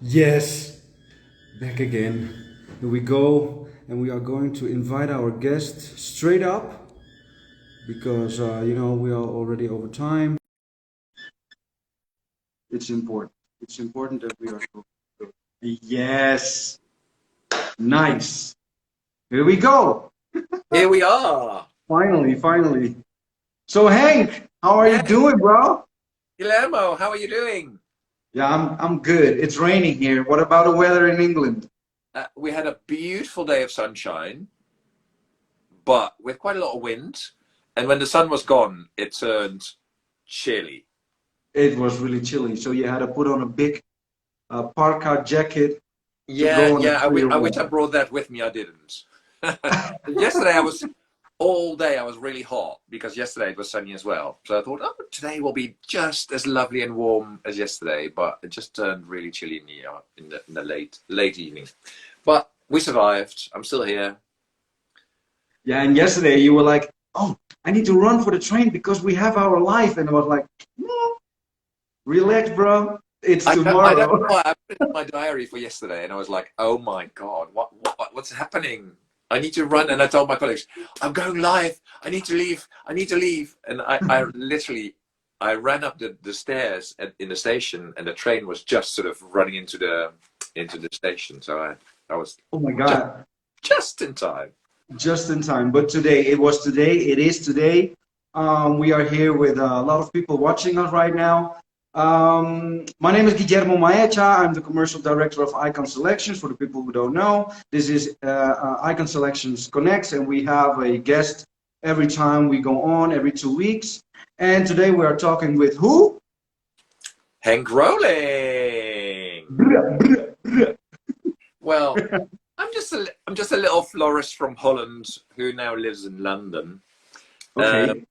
Yes, back again. Here we go, and we are going to invite our guest straight up because we are already over time. It's important. It's important that we are. Yes, nice. Here we go. Here we are. Finally, finally. So Hank, how are you Yeah, doing, bro? Guillermo, how are you doing? Yeah, I'm good. It's raining here. What about the weather in England? We had a beautiful day of sunshine, but with quite a lot of wind. And when the sun was gone, it turned chilly. It was really chilly, so you had to put on a big parka jacket to Yeah, go on a yeah. I wish I walk. brought that with me. I didn't. Yesterday, all day. I was really hot because yesterday it was sunny as well. So I thought, oh, today will be just as lovely and warm as yesterday. But it just turned really chilly in the late evening. But we survived. I'm still here. Yeah, and yesterday you were like, "Oh, I need to run for the train because we have our life," and I was like, "No, relax, bro. It's I don't tomorrow." know. I put it in my diary for yesterday, and I was like, "Oh my God, what's happening? I need to run." And I told my colleagues, "I'm going live. I need to leave. I need to leave." And I literally, I ran up the stairs in the station, and the train was just sort of running into the station. So I was Oh my just God, just in time. just in time. But today, it was today. It is today. We are here with a lot of people watching us right now. My name is Guillermo Maecha. I'm the commercial director of Icon Selections. For the people who don't know, this is Icon Selections Connects, and we have a guest every time we go on, every 2 weeks. And today we are talking with who? Henck Röling. Well, I'm just a little florist from Holland who now lives in London. Uh, Okay.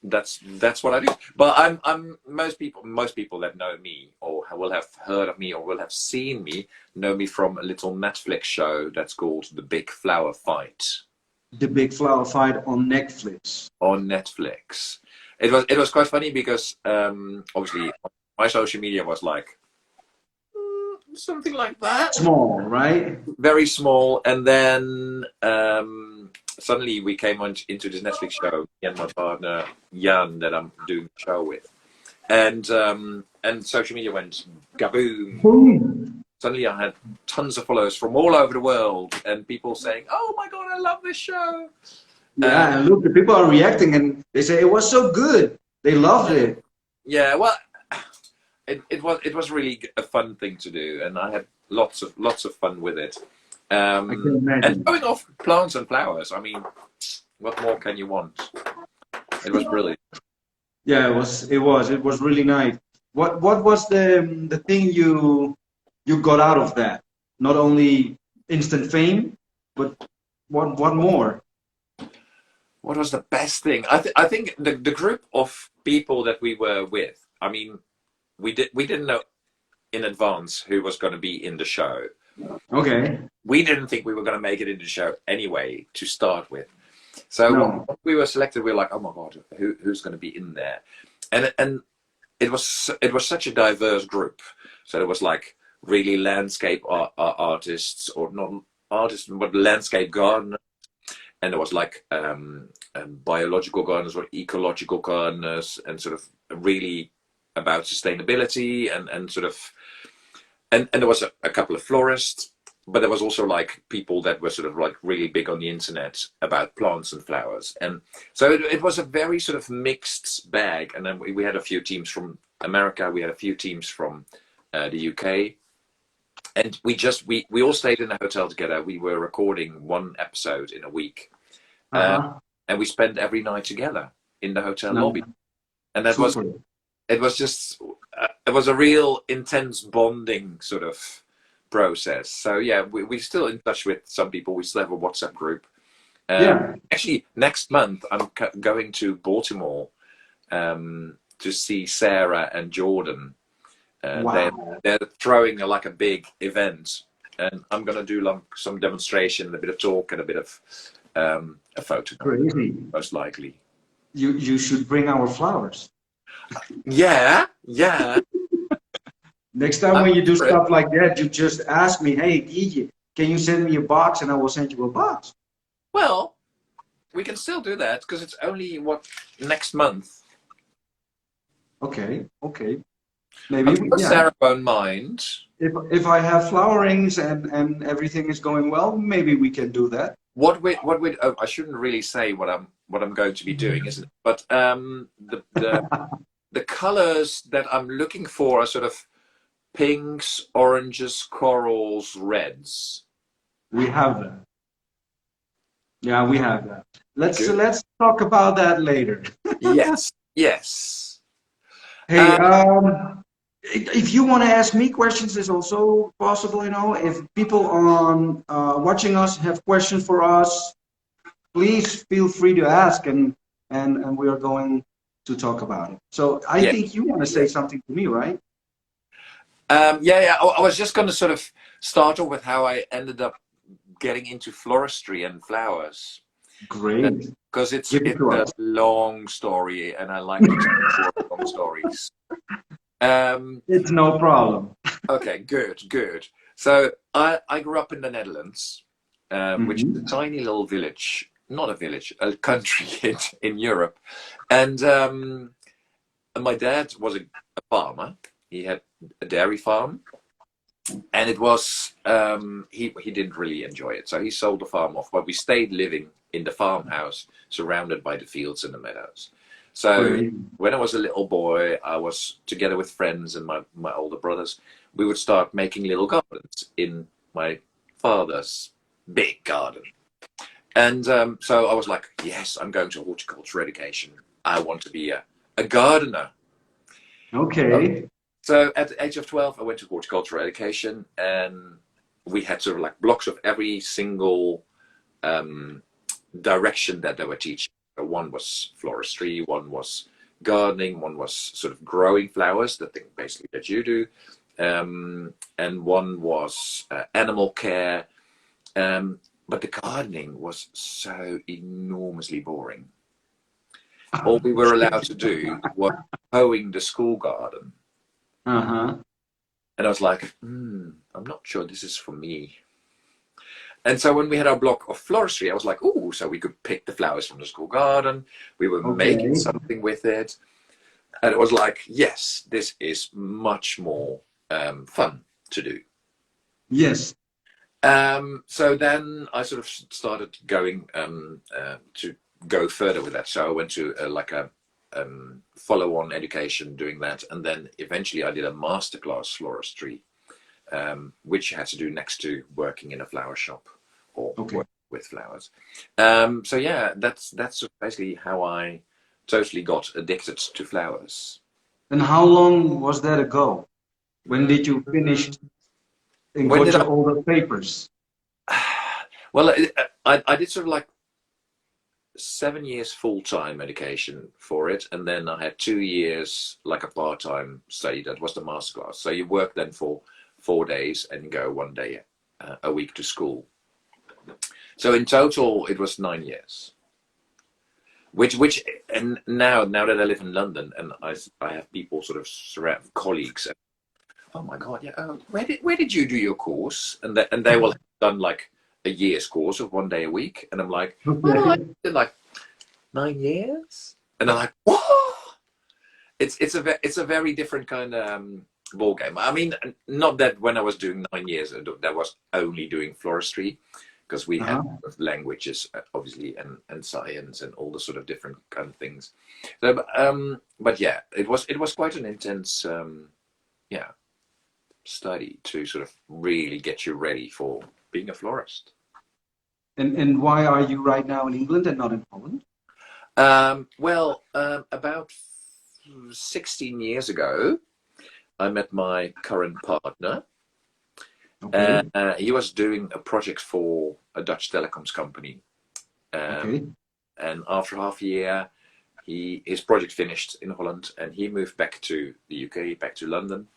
that's what I do. But I'm most people that know me or will have heard of me or will have seen me know me from a little Netflix show that's called The Big Flower Fight The Big Flower Fight on Netflix. on Netflix. It was quite funny because obviously my social media was like something like that, Small, right? very small, and then suddenly we came into this Netflix show, me and my partner Jan, that I'm doing the show with, and social media went gaboom. Boom. Suddenly I had tons of followers from all over the world, and people saying, "Oh my God, I love this show." Uh, Yeah, and look, the people are reacting and they say it was so good. They loved yeah, it. yeah. Well, it was really a fun thing to do, and I had lots of fun with it. I can And imagine. showing off plants and flowers. I mean, what more can you want? It was brilliant. Yeah, it was really nice. What was the thing you got out of that? Not only instant fame, but what more? What was the best thing? I think the group of people that we were with. I mean, we didn't know in advance who was going to be in the show. Okay. We didn't think we were going to make it in the show anyway to start with. So when No. we were selected, we were like, "Oh my God, who's going to be in there?" And it was such a diverse group. So there was like really landscape artists, or not artists, but landscape gardeners, and there was like biological gardeners or ecological gardeners, and sort of really about sustainability and sort of and there was a couple of florists, but there was also like people that were sort of like really big on the internet about plants and flowers, and so it was a very sort of mixed bag. And then we had a few teams from America, we had a few teams from the UK, and we all stayed in a hotel together. We were recording one episode in a week, uh, Uh-huh. and we spent every night together in the hotel lobby, No. and that was Super. it was just it was a real intense bonding sort of process. So yeah, we're still in touch with some people. We still have a WhatsApp group. Yeah. Actually, next month I'm going to Baltimore to see Sarah and Jordan. They're Wow. they're throwing like a big event, and I'm going to do like some demonstration, a bit of talk, and a bit of a photo, Crazy. most likely. You should bring our flowers. Yeah, yeah. Next time I'm when you do for it. stuff like that, you just ask me, hey, Guille, can you send me a box and I will send you a box. Well, we can still do that because it's only what next month. Okay, okay. I'm Maybe, sure yeah. Sarah won't mind. If I have flowerings and everything is going well, maybe we can do that. What we oh, I shouldn't really say what I'm going to be doing, isn't it? But the colors that I'm looking for are sort of pinks, oranges, corals, reds. We have that. Yeah, we have that. Good. Let's talk about that later. Yes. Yes. Hey, Um, if you want to ask me questions, it's also possible. You know, if people on watching us have questions for us, please feel free to ask, and we are going to talk about it. So I yeah. think you want to say something to me, right? Yeah. Yeah. I was just going to sort of start off with how I ended up getting into floristry and flowers. Great. Because Give it it's to a us. long story, and I like to tell long stories. Um, It's no problem. okay, good, good. So I grew up in the Netherlands, which is a Hmm. tiny little village, not a village, a country in Europe, and my dad was a farmer. He had a dairy farm, and it was he didn't really enjoy it, so he sold the farm off. But we stayed living in the farmhouse, surrounded by the fields and the meadows. So Great. when I was a little boy, I was together with friends and my older brothers. We would start making little gardens in my father's big garden, and so I was like, yes, I'm going to horticulture education. I want to be a gardener. Okay. So at the age of 12, I went to horticultural education, and we had sort of like blocks of every single um, direction that they were teaching. So one was floristry, one was gardening, one was sort of growing flowers, the thing basically that you do, and one was animal care. But the gardening was so enormously boring. All we were allowed to do was hoeing the school garden. Uh-huh. And I was like, I'm not sure this is for me. And so when we had our block of floristry, I was like, oh, so we could pick the flowers from the school garden. We were making Okay. something with it. And it was like, yes, this is much more fun to do. Yes. So then I sort of started going to go further with that. So I went to like a follow-on education doing that. And then eventually I did a masterclass floristry, which you had to do next to working in a flower shop or Okay. work with flowers. So yeah, that's basically how I totally got addicted to flowers. And how long was that ago? When did you finish Mm, and when got did your older papers? well, I did sort of like 7 years full-time education for it, and then I had 2 years like a part-time study. That was the masterclass. So you work then for 4 days and go one day a week to school. So in total, it was 9 years. Which, and now that I live in London and I have people sort of surround colleagues. And, oh my God, yeah. Where did you do your course? And they will have done like a year's course of one day a week, and I'm like, oh, I Okay. did like 9 years, and they're like, what? It's a very different kind of ball game. I mean, not that when I was doing 9 years, that was only doing floristry, because we had Uh-huh. languages, obviously, and science and all the sort of different kind of things. So, but yeah, it was quite an intense, yeah, study to sort of really get you ready for being a florist. And why are you right now in England and not in Holland? Well, about 16 years ago, I met my current partner. Okay. He was doing a project for a Dutch telecoms company. Okay. And after half a year, his project finished in Holland, and he moved back to the UK, back to London.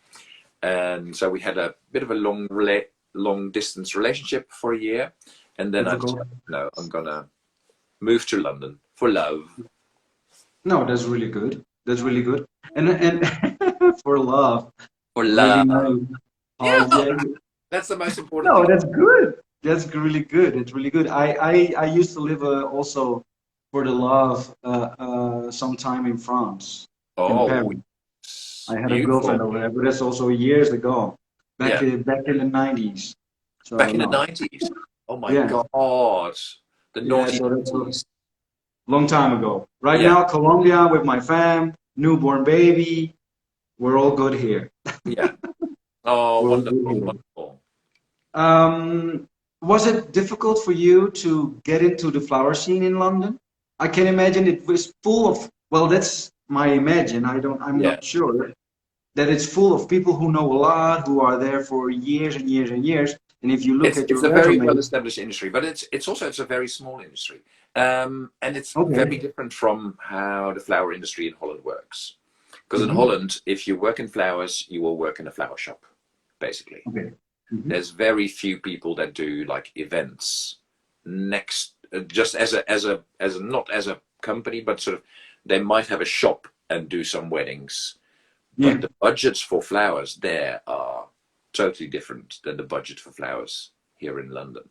And so we had a bit of a long distance relationship for a year. And then I Difficult. decided, no, I'm gonna move to London for love. No, that's really good. That's really good. And for love. Hola. Really nice. Yeah, Oh yeah. that's the most important No, thing. that's good. That's really good. It's really good. I used to live also for the love some time in France, in Oh, Paris. I it's had a girlfriend beautiful. over there, but that's also years ago, Yeah, back in the 90s. So back in the no, 90s. Oh my yeah, God, the yeah. naughty So that's a 90s. long time ago. Right Yeah, now, Colombia with my fam, newborn baby. We're all good here. yeah. Oh, We're all good wonderful, here. wonderful. Um, was it difficult for you to get into the flower scene in London? I can imagine it was full of, well, that's my imagine. I'm Yeah. not sure that it's full of people who know a lot, who are there for years and years and years. And if you look at It's your a very resume, well-established industry, but it's a very small industry, and it's very okay, different from how the flower industry in Holland works. Because in hmm, Holland, if you work in flowers, you will work in a flower shop, basically. okay, hmm, There's very few people that do like events next, just as a not as a company, but sort of they might have a shop and do some weddings, but yeah, the budgets for flowers there are totally different than the budget for flowers here in London.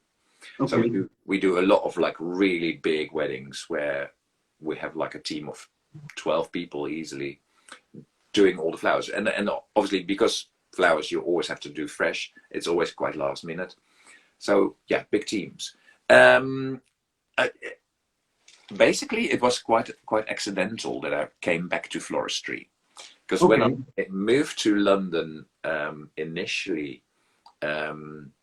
So okay, we do a lot of like really big weddings where we have like a team of 12 people easily doing all the flowers, and obviously because flowers you always have to do fresh, it's always quite last minute. So yeah, big teams. um I, Basically it was quite accidental that I came back to floristry, because when I okay, moved to London, initially, um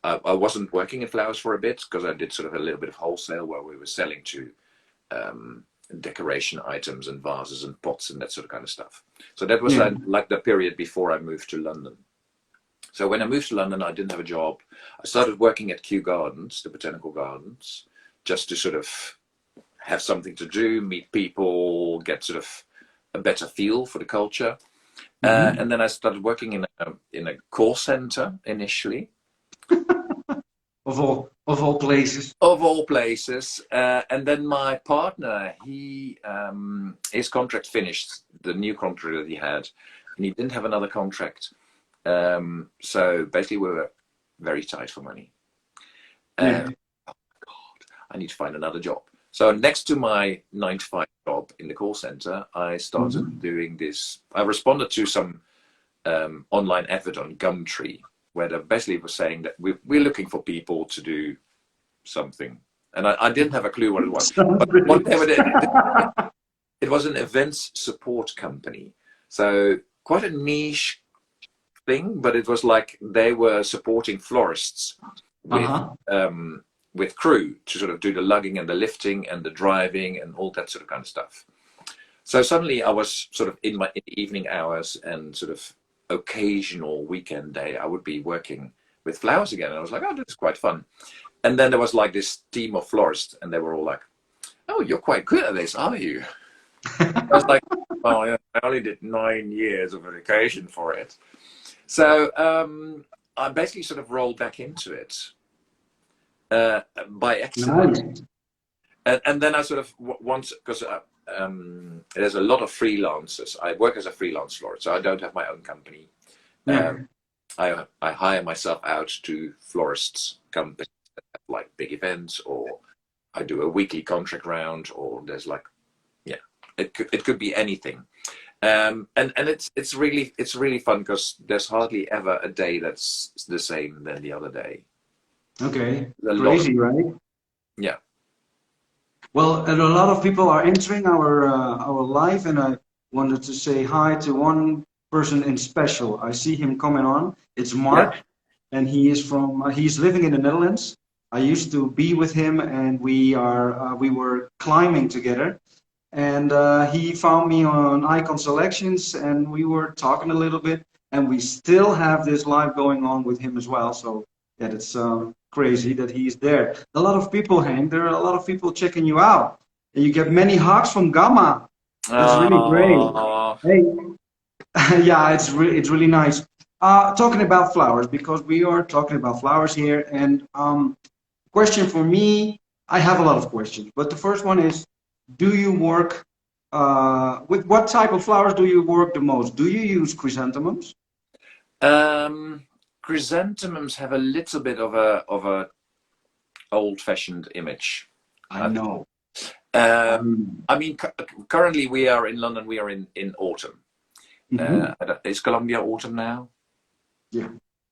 I wasn't working in flowers for a bit because I did sort of a little bit of wholesale where we were selling to um, decoration items and vases and pots and that sort of kind of stuff. So that was yeah, like the period before I moved to London. So when I moved to London, I didn't have a job. I started working at Kew Gardens, the botanical gardens, just to sort of have something to do, meet people, get sort of a better feel for the culture. hmm, And then I started working in a call center initially, of all places. of all places. And then my partner, his contract finished, the new contract that he had, and he didn't have another contract. So basically, we were very tight for money. Yeah, And I need to find another job. So next to my 9 to 5 job in the call center, I started hmm, doing this. I responded to some online advert on Gumtree, where they basically was saying that we're looking for people to do something, and I didn't have a clue what it was. sounds But really. what they were, it was an events support company, so quite a niche thing. But it was like they were supporting florists Uh-huh. with crew to sort of do the lugging and the lifting and the driving and all that sort of kind of stuff. So suddenly I was sort of in the evening hours and sort of occasional weekend day, I would be working with flowers again. And I was like, oh, this is quite fun. And then there was like this team of florists, and they were all like, "Oh, you're quite good at this, are you?" I was like, "Oh, yeah, I only did 9 years of education for it." So I basically sort of rolled back into it by accident, Nice. and then I sort of once, because there's a lot of freelancers. I work as a freelance florist, so I don't have my own company. Yeah. Um, I hire myself out to florists companies that have like big events, or I do a weekly contract round, or there's like, yeah, it could be anything. And it's really fun because there's hardly ever a day that's the same than the other day. Okay. A lot of, Crazy, right? yeah, Well, and a lot of people are entering our life, and I wanted to say hi to one person in special. I see him coming on. It's yeah. Mark, and he is from he's living in the Netherlands. I used to be with him, and we were climbing together. And he found me on Icon Selections, and we were talking a little bit. And we still have this live going on with him as well. So yeah, it's crazy that he's there. A lot of people, Hank. There are a lot of people checking you out, and you get many hugs from Gamma. That's really great. Oh, Hey, yeah, it's really nice. Talking about flowers, because we are talking about flowers here, and question for me, I have a lot of questions, but the first one is, do you work with what type of flowers do you work the most? Do you use chrysanthemums? Chrysanthemums have a little bit of a old-fashioned image, I I think. know. I mean, currently we are in London. We are in autumn. Mhm. Is Colombia autumn now? Yeah.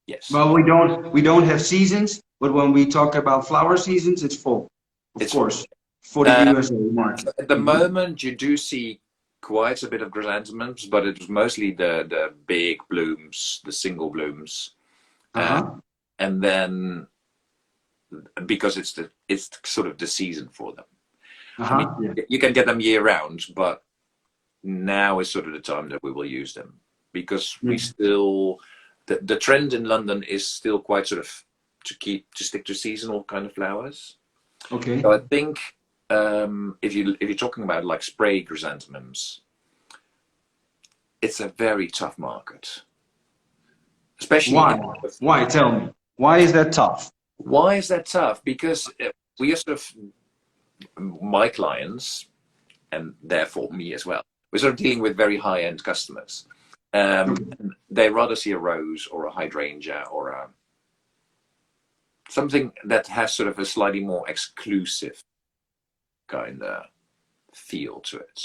Yes. Well, we don't have seasons, but when we talk about flower seasons, it's fall, of It's fall. course, for the Uh, USA market. at the Hmm. moment, you do see quite a bit of chrysanthemums, but it was mostly the big blooms, the single blooms, uh, Uh-huh. and then because it's sort of the season for them. I mean, Uh-huh. Yeah. you can get them year round, but now is sort of the time that we will use them because we Yeah. still the trend in London is still quite sort of to stick to seasonal kind of flowers. Okay. So I think if you're talking about like spray chrysanthemums, it's a very tough market, especially Why? in. Why? Tell me. Why is that tough? Why is that tough? Because we are sort of my clients and therefore me as well. We're sort of dealing with very high-end customers. Okay. They rather see a rose or a hydrangea or something that has sort of a slightly more exclusive kind of feel to it.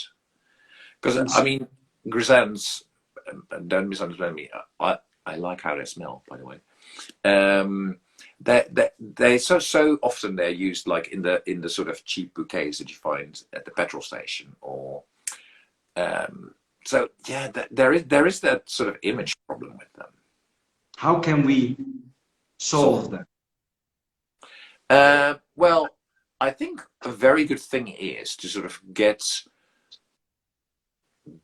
Because I I see. mean, grisants, don't misunderstand me. I like how they smell, by the way. Um, they so often they're used like in the sort of cheap bouquets that you find at the petrol station or um, so yeah, there is that sort of image problem with them. How can we So solve that? well, I think a very good thing is to sort of get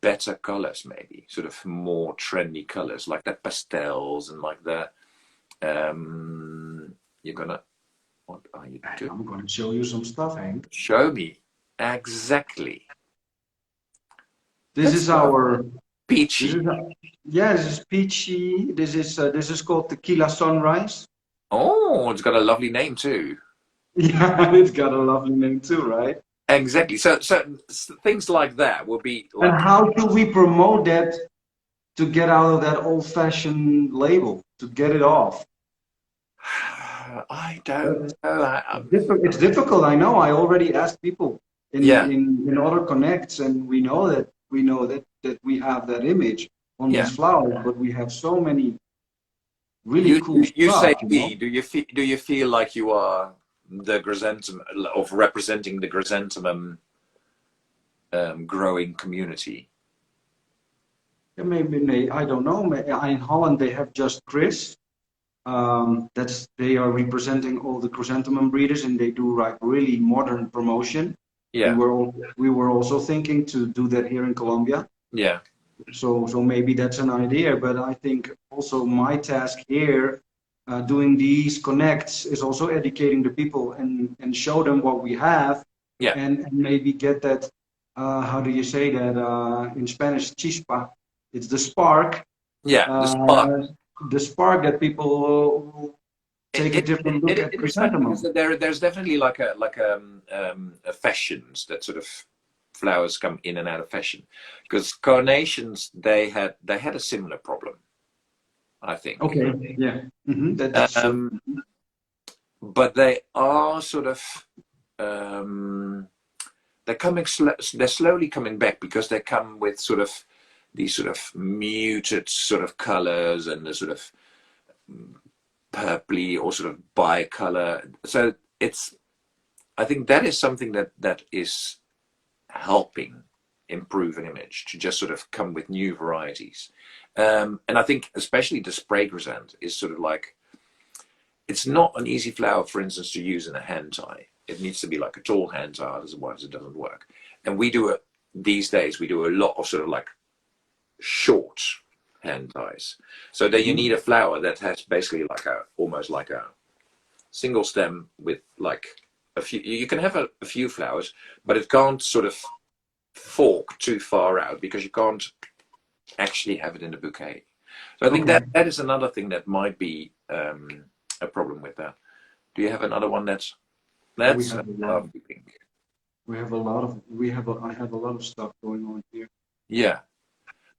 better colors, maybe sort of more trendy colors like the pastels and like the you're gonna what are you doing? I'm going to show you some stuff, Hank. Show me exactly. This That's is our. This peachy. is. Yeah. This is peachy. This is called tequila sunrise. Oh, it's got a lovely name too. Yeah, it's got a lovely name too, right? Exactly. So things like that will be And like how do we promote that to get out of that old-fashioned label, to get it off? I don't But know. it's difficult. I know. I already asked people in Yeah, in other connects, and we know that we have that image on yeah. these flowers, but we have so many really You cool you stuff, say you we. know. Do you feel like you are the chrysanthemum of representing the chrysanthemum growing community? Yeah, maybe I don't know. In Holland, they have just Chris. They are representing all the chrysanthemum breeders, and they do like really modern promotion. We Yeah, were we were also thinking to do that here in Colombia. yeah, So maybe that's an idea. But I think also my task here, doing these connects, is also educating the people and show them what we have, yeah, and maybe get that. How do you say that in Spanish? Chispa. It's the spark. yeah. The spark. Uh, the spark that people It, take a it, different look it, at it is funny because chrysanthemum. there's definitely a fashions that sort of flowers come in and out of fashion because carnations they had a similar problem, I think. Okay, yeah, that's true. Um, but they are sort of um, they're slowly coming back because they come with sort of these sort of muted sort of colors and the sort of purpley or sort of bicolor. So it's I think that is something that is helping improve an image to just sort of come with new varieties. And I think especially the spray chrysanth is sort of like it's not an easy flower, for instance, to use in a hand tie. It needs to be like a tall hand tie, otherwise it doesn't work. And these days we do a lot of sort of like short hand ties. So then you Mhm. need a flower that has basically like almost like a single stem with like a few. You can have a few flowers, but it can't sort of fork too far out because you can't actually have it in the bouquet. So I think Okay. that is another thing that might be a problem with that. Do you have another one that's We that's have a lot. lovely pink? I have a lot of stuff going on here. Yeah,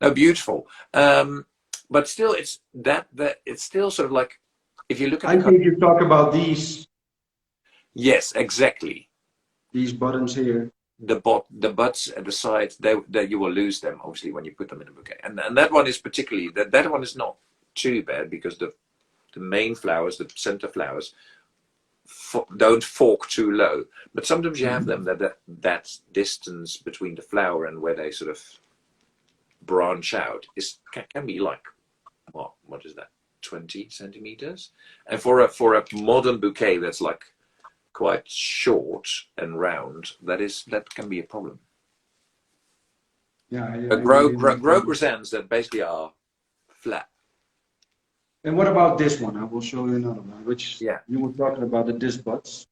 no, beautiful. Um, but still, it's that it's still sort of like, if you look at I think you talk about yes, exactly. these buttons here. The buds at the side, they you will lose them obviously when you put them in a bouquet, and that one is particularly that one is not too bad because the main flowers, the center flowers, don't fork too low. But sometimes you have them that distance between the flower and where they sort of branch out can be like, what is that, 20 centimeters? And for a modern bouquet that's like quite short and round, that can be a problem. Yeah, Grow chrysanthemums that basically are flat. And what about this one? I will show you another one, which Yeah. you were talking about the disc buds.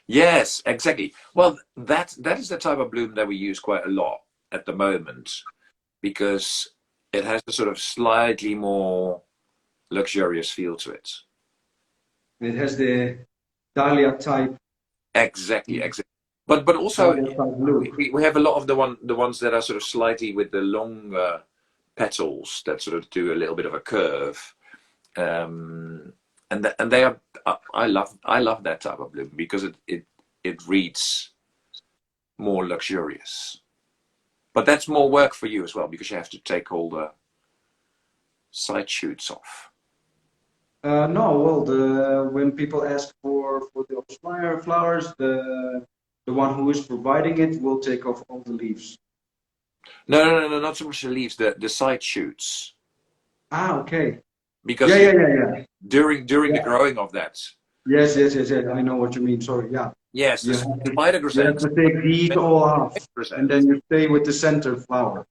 Yes, exactly. Well, that is the type of bloom that we use quite a lot at the moment because it has a sort of slightly more luxurious feel to it. It has the dahlia type. Exactly. But also Blue. we have a lot of the ones that are sort of slightly with the longer petals that sort of do a little bit of a curve, and they are. I love that type of bloom because it reads more luxurious. But that's more work for you as well because you have to take all the side shoots off. No, well, when people ask for the Spire flowers, the one who is providing it will take off all the leaves. No, not so much the leaves, the side shoots. Ah, okay. Because Yeah. during the growing of that. Yes. I know what you mean. Sorry, yeah. Yes, You the have to, spider you have chrysanthemums. to take these all off, and then you stay with the center flower.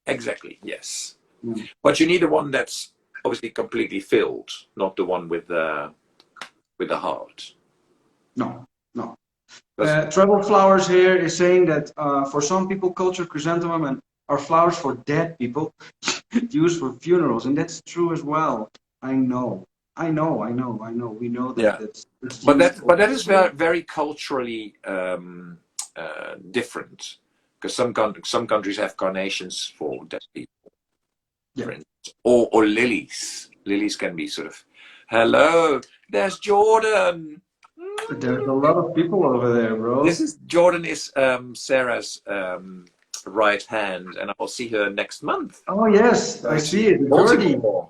Exactly, yes. Mm. But you need the one that's obviously completely filled, not the one with the heart. No. Travel Flowers here is saying that for some people, cultured chrysanthemum are flowers for dead people used for funerals, and that's true as well. I know. We know that Yeah, that's but used that is also. very culturally different because some countries have carnations for dead people, for instance, or lilies. Lilies can be sort of, hello, there's Jordan. There's a lot of people over there, bro. Jordan is Sarah's right hand, and I'll see her next month. Oh yes, I see it. Birdie. Baltimore.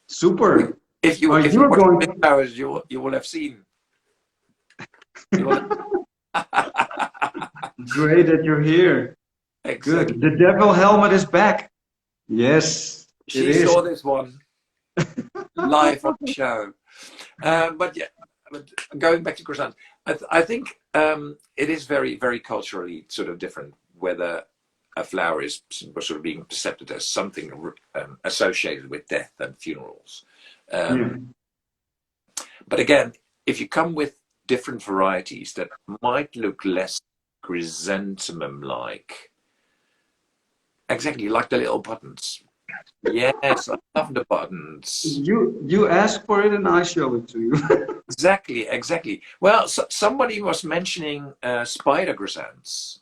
Super. If you You're watch going. Mid Hours, you will have seen. Great that you're here. Exactly. Good. The devil helmet is back. Yes, it She is. saw this one live on the show. But yeah, but going back to croissants, I think it is very, very culturally sort of different whether a flower is sort of being perceived as something associated with death and funerals. But again, if you come with different varieties that might look less chrysanthemum-like, exactly like the little buttons. Yes, I love the buttons. You ask for it and I show it to you. Exactly. Well, somebody was mentioning spider chrysanthemums.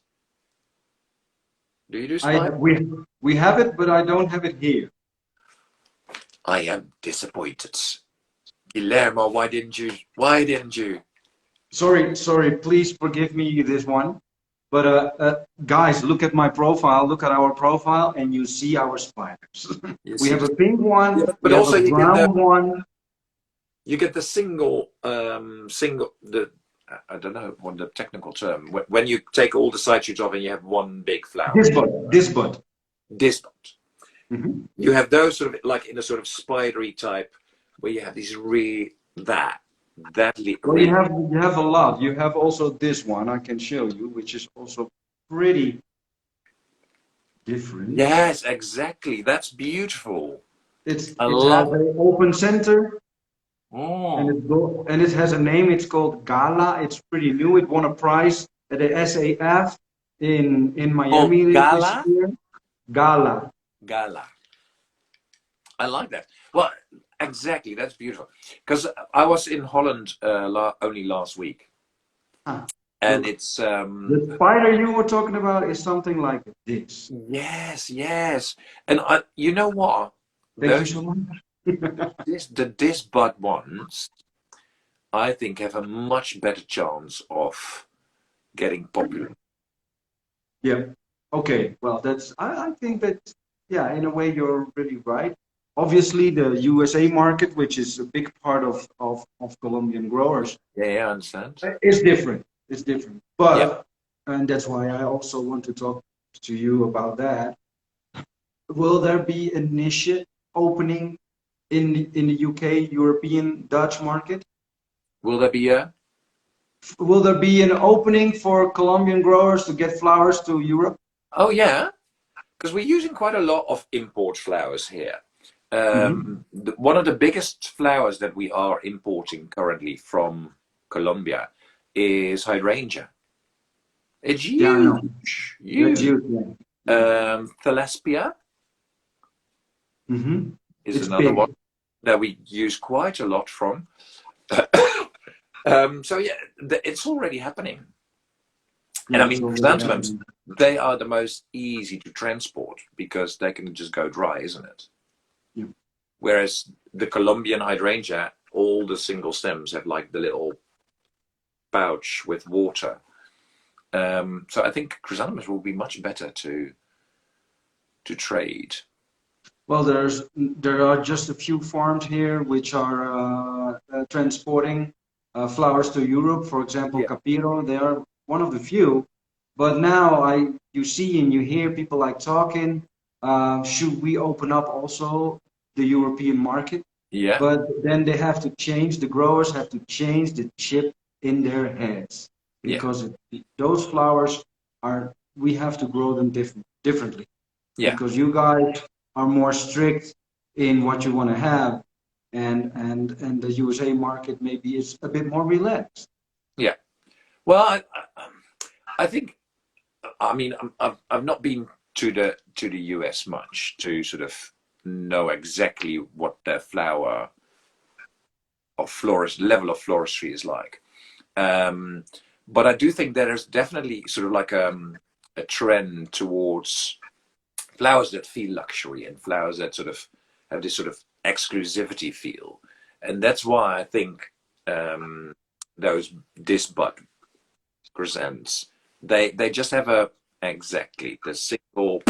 Do you do spider? We have it, but I don't have it here. I am disappointed. Guillermo, why didn't you? Sorry, please forgive me this one. But guys, look at my profile, look at our profile, and you see our spiders. We have a pink one, yeah, but we also have a brown one. You get the single, I don't know what the technical term, when you take all the side shoots off and you have one big flower. This bud. Mm-hmm. You have those sort of like in a sort of spidery type where you have these well, you have a lot. You have also this one I can show you, which is also pretty different. Yes, exactly. That's beautiful. It has an open center. Oh. And it has a name. It's called Gala. It's pretty new. It won a prize at the SAF in Miami this year. Gala. I like that. Well, exactly. That's beautiful. Because I was in Holland only last week, and Look, it's the spider you were talking about is something like this. yes, yes. And you know what? Thank you Those so much. the disbud ones, I think, have a much better chance of getting popular. Yeah. Okay. Well, I think that, yeah, in a way, you're really right. Obviously, the USA market, which is a big part of Colombian growers, Yeah, yeah, I understand. is different. It's different. Yeah. And that's why I also want to talk to you about that. Will there be a niche opening in the UK, European, Dutch market? Will there be a? Will there be an opening for Colombian growers to get flowers to Europe? Oh yeah, because we're using quite a lot of import flowers here. Hmm. One of the biggest flowers that we are importing currently from Colombia is hydrangea. It's Yeah, I know. huge, That's huge. huge. Yeah. Yeah. Thalaspia Hmm. is It's another one big. that we use quite a lot from. So yeah, it's already happening. And Yeah, I it's mean, already chrysanthemums, happening. they are the most easy to transport because they can just go dry, isn't it? Yeah. Whereas the Colombian hydrangea, all the single stems have like the little pouch with water. So I think chrysanthemums will be much better to trade. Well, there are just a few farms here which are transporting flowers to Europe. For example, Yeah. Capiro, they are one of the few. But now you see and you hear people like talking. Should we open up also the European market? Yeah, But then they have to change. The growers have to change the chip in their heads yeah, because those flowers are. We have to grow them differently yeah, because you guys are more strict in what you want to have, and the USA market maybe is a bit more relaxed. yeah. Well, I think I mean I've not been to the US much to sort of know exactly what their flower of florist level of floristry is like. Um, but I do think there is definitely sort of like a trend towards flowers that feel luxury and flowers that sort of have this sort of exclusivity feel, and that's why I think those disbud presents they just have a exactly the single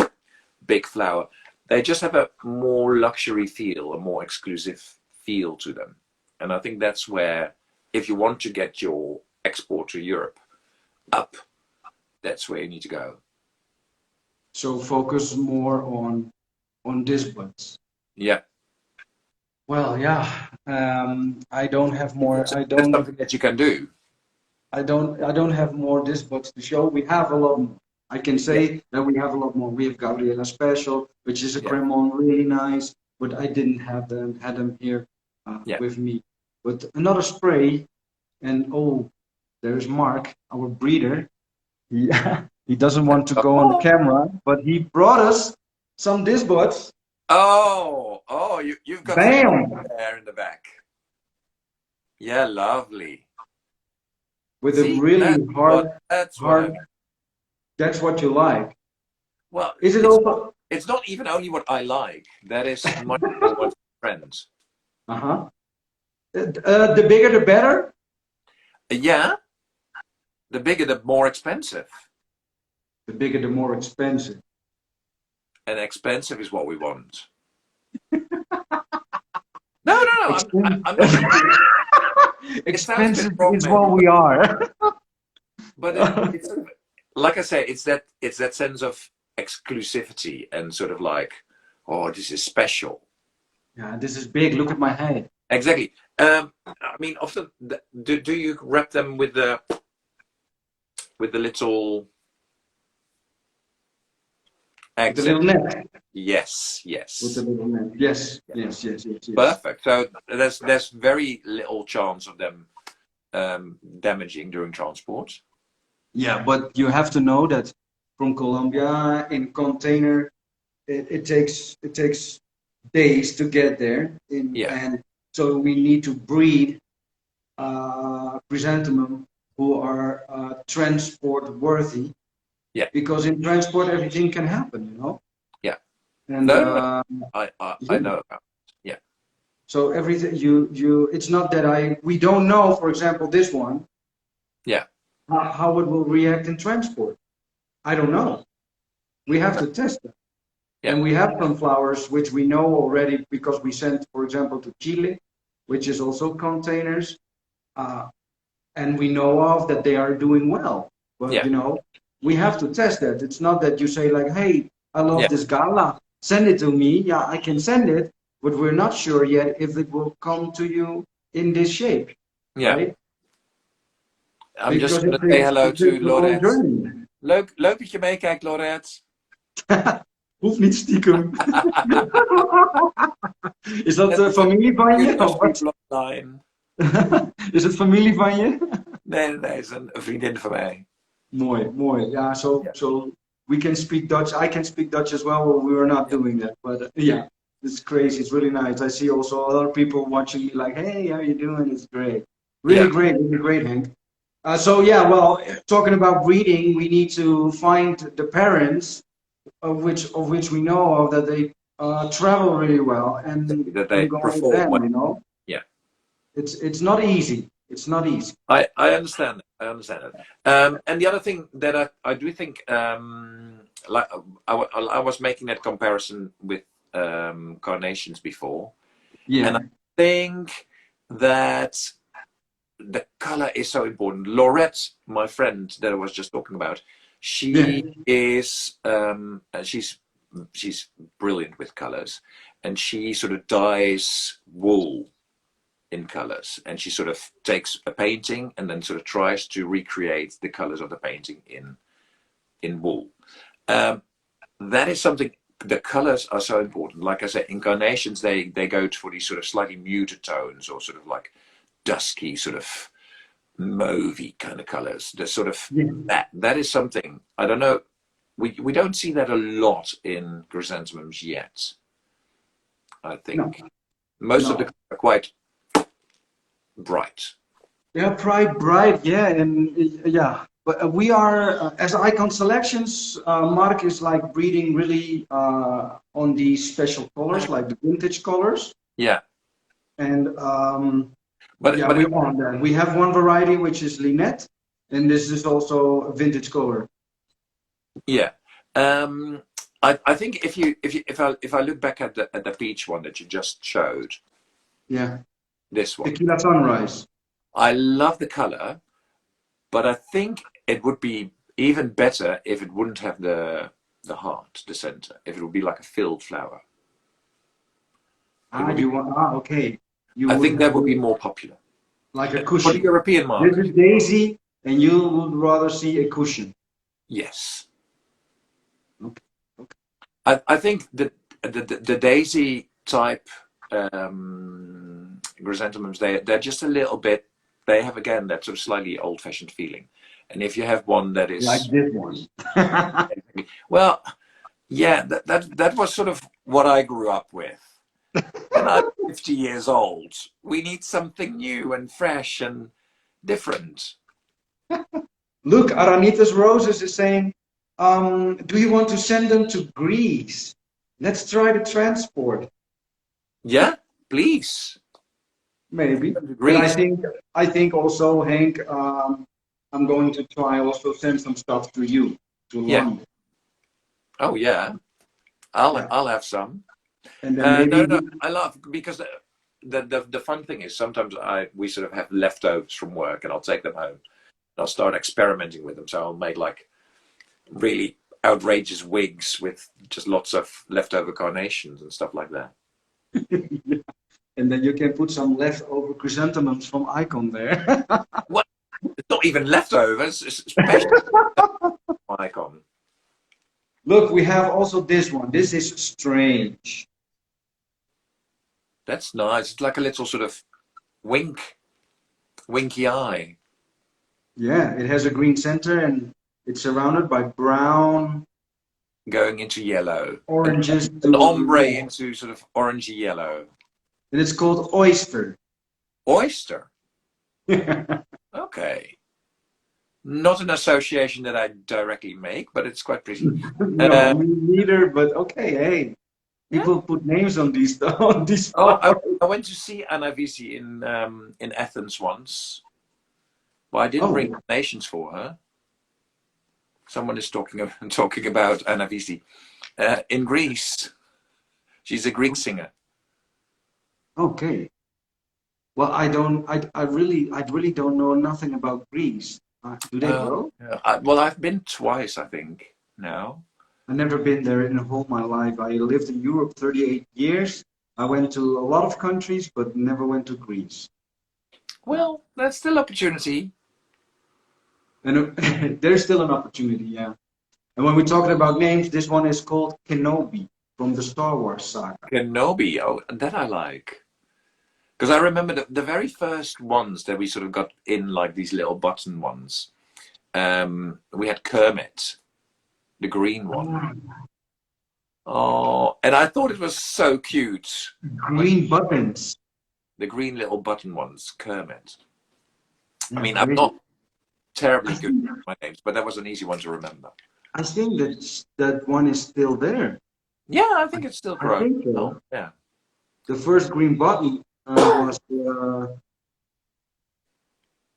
big flower. They just have a more luxury feel, a more exclusive feel to them, and I think that's where if you want to get your export to Europe up, that's where you need to go. So focus more on disciplines. Yeah, Well, yeah. I don't have more. that's something that you can do. I don't have more disciplines to show. We have a lot more. I can Yeah, say that we have a lot more. We have Gabriela Special, which is a yeah, Cremon, really nice, but I didn't have them had them here yeah. with me. But another spray, and oh, there's Mark, our breeder. Yeah, he doesn't want to go on the Oh, camera, but he brought us some disbuds. oh, you've got some Bam! there in the back. Yeah, lovely. With a See, really that's what I hard. mean. That's what you like. Well, Is it it's not also? it's not even only what I like. That is much more what friends. Uh-huh. The bigger the better. Yeah, the bigger the more expensive. The bigger the more expensive. And expensive is what we want. No, no, no. Expensive, I'm not. It sounds a bit expensive wrong, is what maybe, we are. but it's like I say, it's that sense of exclusivity and sort of like, oh, this is special. Yeah, this is big. Look at my head. Exactly. I mean, often do you wrap them with the little With the eggs in? little net. Yes, With the yes. little net. Yes, Yeah. yes, yes, yes, yes. Perfect. So there's very little chance of them damaging during transport. Yeah, but you have to know that from Colombia in container, it takes days to get there. Yeah, And so we need to breed chrysanthemum who are transport worthy, Yeah. because in transport everything can happen, you know. Yeah. And No, no, no. I yeah. know about it. Yeah. So everything it's not that we don't know, for example, this one, Yeah. how it will react in transport. I don't know. We have No. to test it. Yeah. And we have some flowers which we know already because we sent, for example, to Chile, which is also containers, uh, and we know of that they are doing well. But Yeah. you know, we have to test that. It's not that you say like, "Hey, I love Yeah. this gala, send it to me." Yeah, I can send it, but we're not sure yet if it will come to you in this shape, Yeah. right? I'm just Because going to say hello it takes to a long Laurette. journey. Leuk dat je meekijkt, Laurette. Hoeft niet stiekem. Is dat Net als familie van you je? just Of wat? people online. Is het familie van je? Nee, nee, het is een vriendin van mij. Mooi, mooi. Yeah, Ja. so we can speak Dutch. I can speak Dutch as well, but we were not Ja. doing that. But yeah, it's crazy. It's really nice. I see also other people watching me like, hey, how you doing? It's great. Yeah. Really great, Henk. So yeah, well, talking about breeding, we need to find the parents of which we know of that they travel really well That they and go with perform them. well. You know, Yeah. it's not easy. It's not easy. I understand it. I understand it. And the other thing that I do think, like I was making that comparison with carnations before, and I Yeah. think that the color is so important. Laurette, my friend that I was just talking about, Yeah. she is she's brilliant with colors, and she sort of dyes wool in colors, and she sort of takes a painting and then sort of tries to recreate the colors of the painting in wool. Um, that is something. The colors are so important. Like I said, incarnations they go for these sort of slightly muted tones or sort of like dusky, sort of mauvey kind of colors. The sort of Yeah. that is something I don't know. We don't see that a lot in chrysanthemums yet. I No. think most of the No. colors are quite bright. Yeah, Pride Bright, yeah, and yeah, but we are as Icon Selections. Mark is like breeding really on these special colors, like the vintage colors, Yeah, and but yeah, but we're on that. We have one variety which is Linette, and this is also a vintage color. yeah. Um, I think if I look back at the peach one that you just showed, Yeah, this one, Tequila Sunrise. I love the color, but I think it would be even better if it wouldn't have the heart, the center. If it would be like a filled flower, it Ah, would be. you want okay? You I think would that would be more popular like a for the cushion. European This market. is Daisy, and you would rather see a cushion. Yes, Okay. Okay. I think that the daisy type chrysanthemums they're just a little bit. They have again that sort of slightly old-fashioned feeling, and if you have one that Like is this one. well, yeah, that was sort of what I grew up with. And I'm 50 years old. We need something new and fresh and different. Look, Aranitas Roses is saying, do you want to send them to Greece? Let's try the transport. Yeah, please. Maybe. But Greece. I think also, Hank, I'm going to try also send some stuff to you, to Yeah. London. Oh yeah. Yeah. I'll have some. And then No, maybe no. I love because the fun thing is sometimes we sort of have leftovers from work and I'll take them home. And I'll start experimenting with them. So I'll make like really outrageous wigs with just lots of leftover carnations and stuff like that. and then you can put some leftover chrysanthemums from Icon there. What? It's not even leftovers. It's special icon. Look, we have also this one. This is strange. That's nice. It's like a little sort of winky eye. Yeah, it has a green center and it's surrounded by brown, Going into yellow. oranges An to ombre red. into sort of orangey yellow. And it's called oyster. Oyster. Yeah, Okay. Not an association that I directly make, but it's quite pretty. No, me neither. But okay, hey, Yeah. people put names on these on these Oh, flowers. I went to see Anna Visi in Athens once. Well, I didn't bring Oh, donations for her. Someone is talking about Anna Visi in Greece. She's a Greek singer. okay. Well, I really don't know nothing about Greece. Do they Oh, grow? yeah. Well, I've been twice, I think, now. I've never been there in all my life. I lived in Europe 38 years. I went to a lot of countries, but never went to Greece. Yeah. Well, that's still opportunity. And there's still an opportunity, yeah. And when we're talking about names, this one is called Kenobi from the Star Wars saga. Kenobi, oh, that I like. Because I remember the very first ones that we sort of got in, like these little button ones. We had Kermit, the green one. Ah, Oh, and I thought it was so cute. Like green buttons. the green little button ones, Kermit. I Yeah, mean, I'm crazy. not I terribly good think at my names, but that was an easy one to remember. I think that one is still there. Yeah, I think it's still I growing. think Oh, so. yeah. The first green button was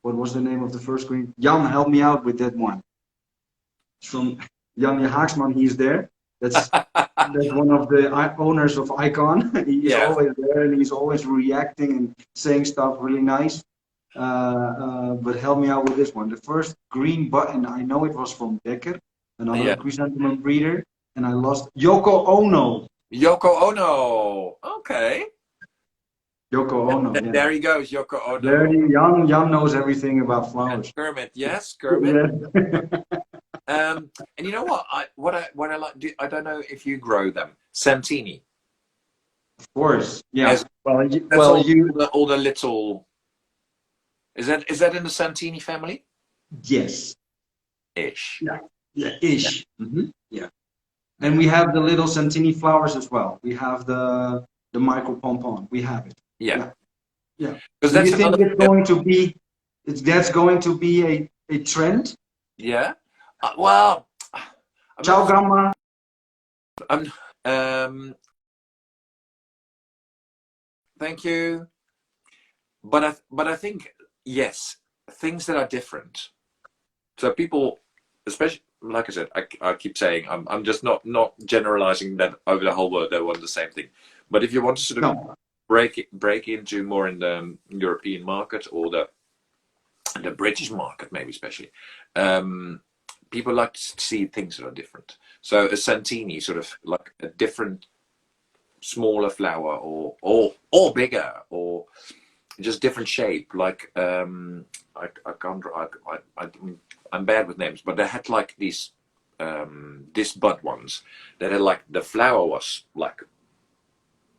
what was the name of the first green? Jan, help me out with that one. It's from Jan Haaksman. He's there. That's one of the owners of Icon. He is Yeah. always there and he's always reacting and saying stuff really nice. But help me out with this one. The first green button, I know it was from Becker, another Yeah. chrysanthemum breeder, and I lost Yoko Ono. Yoko Ono. Okay. Yoko Ono, yeah. There he goes, Yoko There, Ono. Jan knows everything about And flowers. Kermit, yes, Kermit. Yeah. And you know what? What I like. I don't know if you grow them. Santini. Of course, yeah. As Well, that's all the little. Is that in the Santini family? yes, Ish. yeah, yeah, Yeah. ish. Yeah. And we have the little Santini flowers as well. We have the micro pompon. We have it. Yeah. Yeah, yeah. Because Do you that's think another. it's going to be that's going to be a trend? Yeah. Well, I'm Ciao, not. Gamma. I'm. Thank you. But I think yes, things that are different. So people, especially like I said, I keep saying I'm just not generalizing that over the whole world they want the same thing. But if you want to sort of No. break into more in the European market or the British market, maybe especially, people like to see things that are different. So a Santini, sort of like a different, smaller flower, or bigger, or just different shape. Like I can't. I'm bad with names, but they had like these this bud ones that had like the flower was like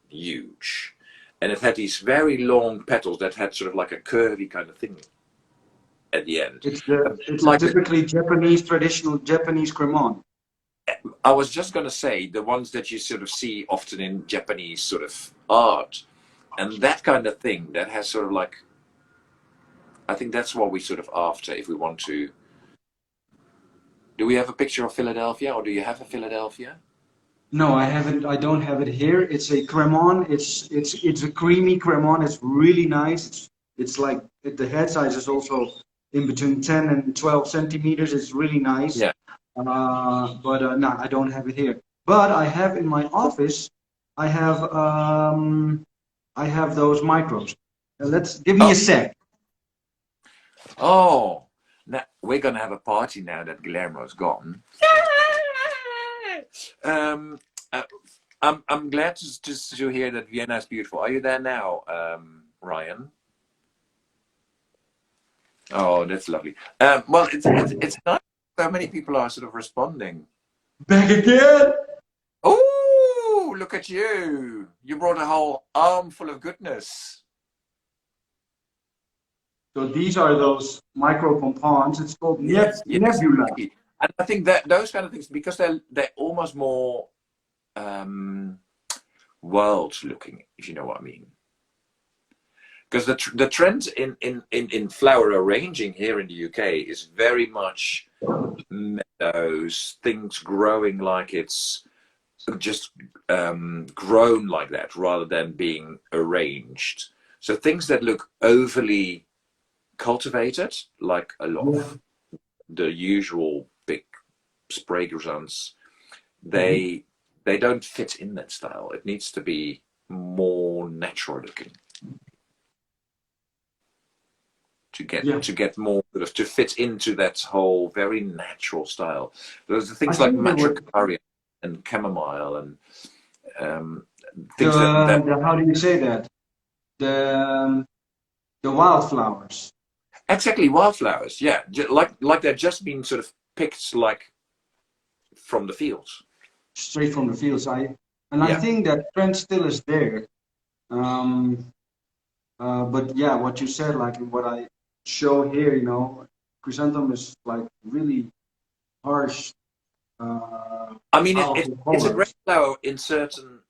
huge, and it had these very long petals that had sort of like a curvy kind of thing at the end. It's a Like typically Japanese traditional Japanese cremon. I was just gonna say the ones that you sort of see often in Japanese sort of art, and that kind of thing that has sort of like I think that's what we sort of after if we want to. Do we have a picture of Philadelphia, or do you have a Philadelphia? No, I haven't. I don't have it here. It's a cremon. It's a creamy cremon. It's really nice. It's like the head size is also in between 10 and 12 centimeters. It's really nice. Yeah. But no, I don't have it here. But I have in my office. I have I have those micros. Let's give me Oh, a sec. oh. Now we're gonna have a party now that Guillermo's gone. Um, uh, I'm glad to hear that Vienna is beautiful. Are you there now, Ryan? Oh, that's lovely. Well, it's nice. So many people are sort of responding. Back again. Oh, look at you! You brought a whole armful of goodness. So these are those micro pompons. It's called Yes, yes. nebula. And I think that those kind of things, because they're almost more world looking, if you know what I mean. because the trend in flower arranging here in the UK is very much meadows, things growing like it's just grown like that rather than being arranged. So things that look overly cultivated, like a lot Yeah. of the usual big spray grisants, Mhm. they don't fit in that style. It needs to be more natural looking Yeah. to get more sort of to fit into that whole very natural style. There's I things like think that what matricaria and chamomile and um, things that the how do you say that? The the wildflowers exactly wildflowers, yeah, like they're just been sort of picked like from the fields. straight from the fields. I Yeah, think that trend still is there. Um, but yeah, what you said, like in what I show here, chrysanthemum is like really harsh, I mean powerful it's a great colors. flower in certain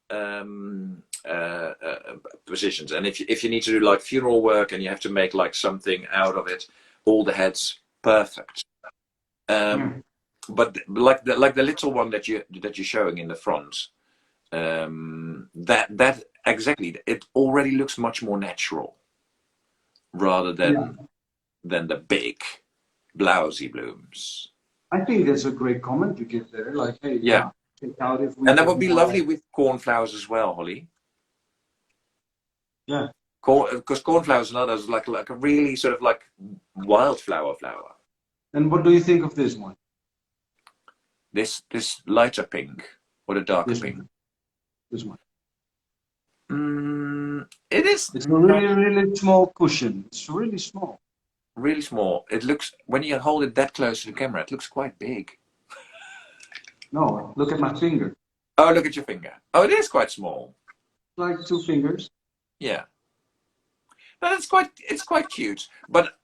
positions, and if you need to do like funeral work and you have to make like something out of it, all the heads perfect. Yeah, Um, but like the little one that you're showing in the front, that exactly it already looks much more natural rather yeah. than the big blousy blooms. I think that's a great comment you give there. Like, hey, Yeah, yeah, check out if we and that get would be more lovely like, with cornflowers as well, Holly. yeah. Because cornflowers and others like a really sort of like wildflower flower. And what do you think of this one? This lighter pink or the darker This pink. one, this one. It is It's a not really, really small cushion. It's really small. really small. It looks when you hold it that close to the camera, it looks quite big. No, look at my finger. Oh, look at your finger. Oh, it is quite small. Like two fingers. Yeah, no, it's quite cute. But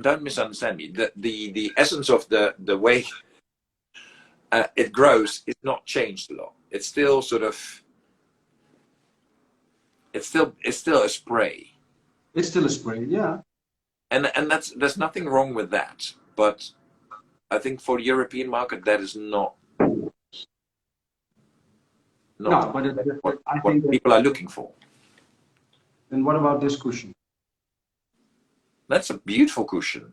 don't misunderstand me. The essence of the way it grows is not changed a lot. It's still sort of it's still a spray, It's still a spray, yeah. and that's there's nothing wrong with that. But I think for the European market, that is not No, but I what think that. people are looking for. And what about this cushion? That's a beautiful cushion.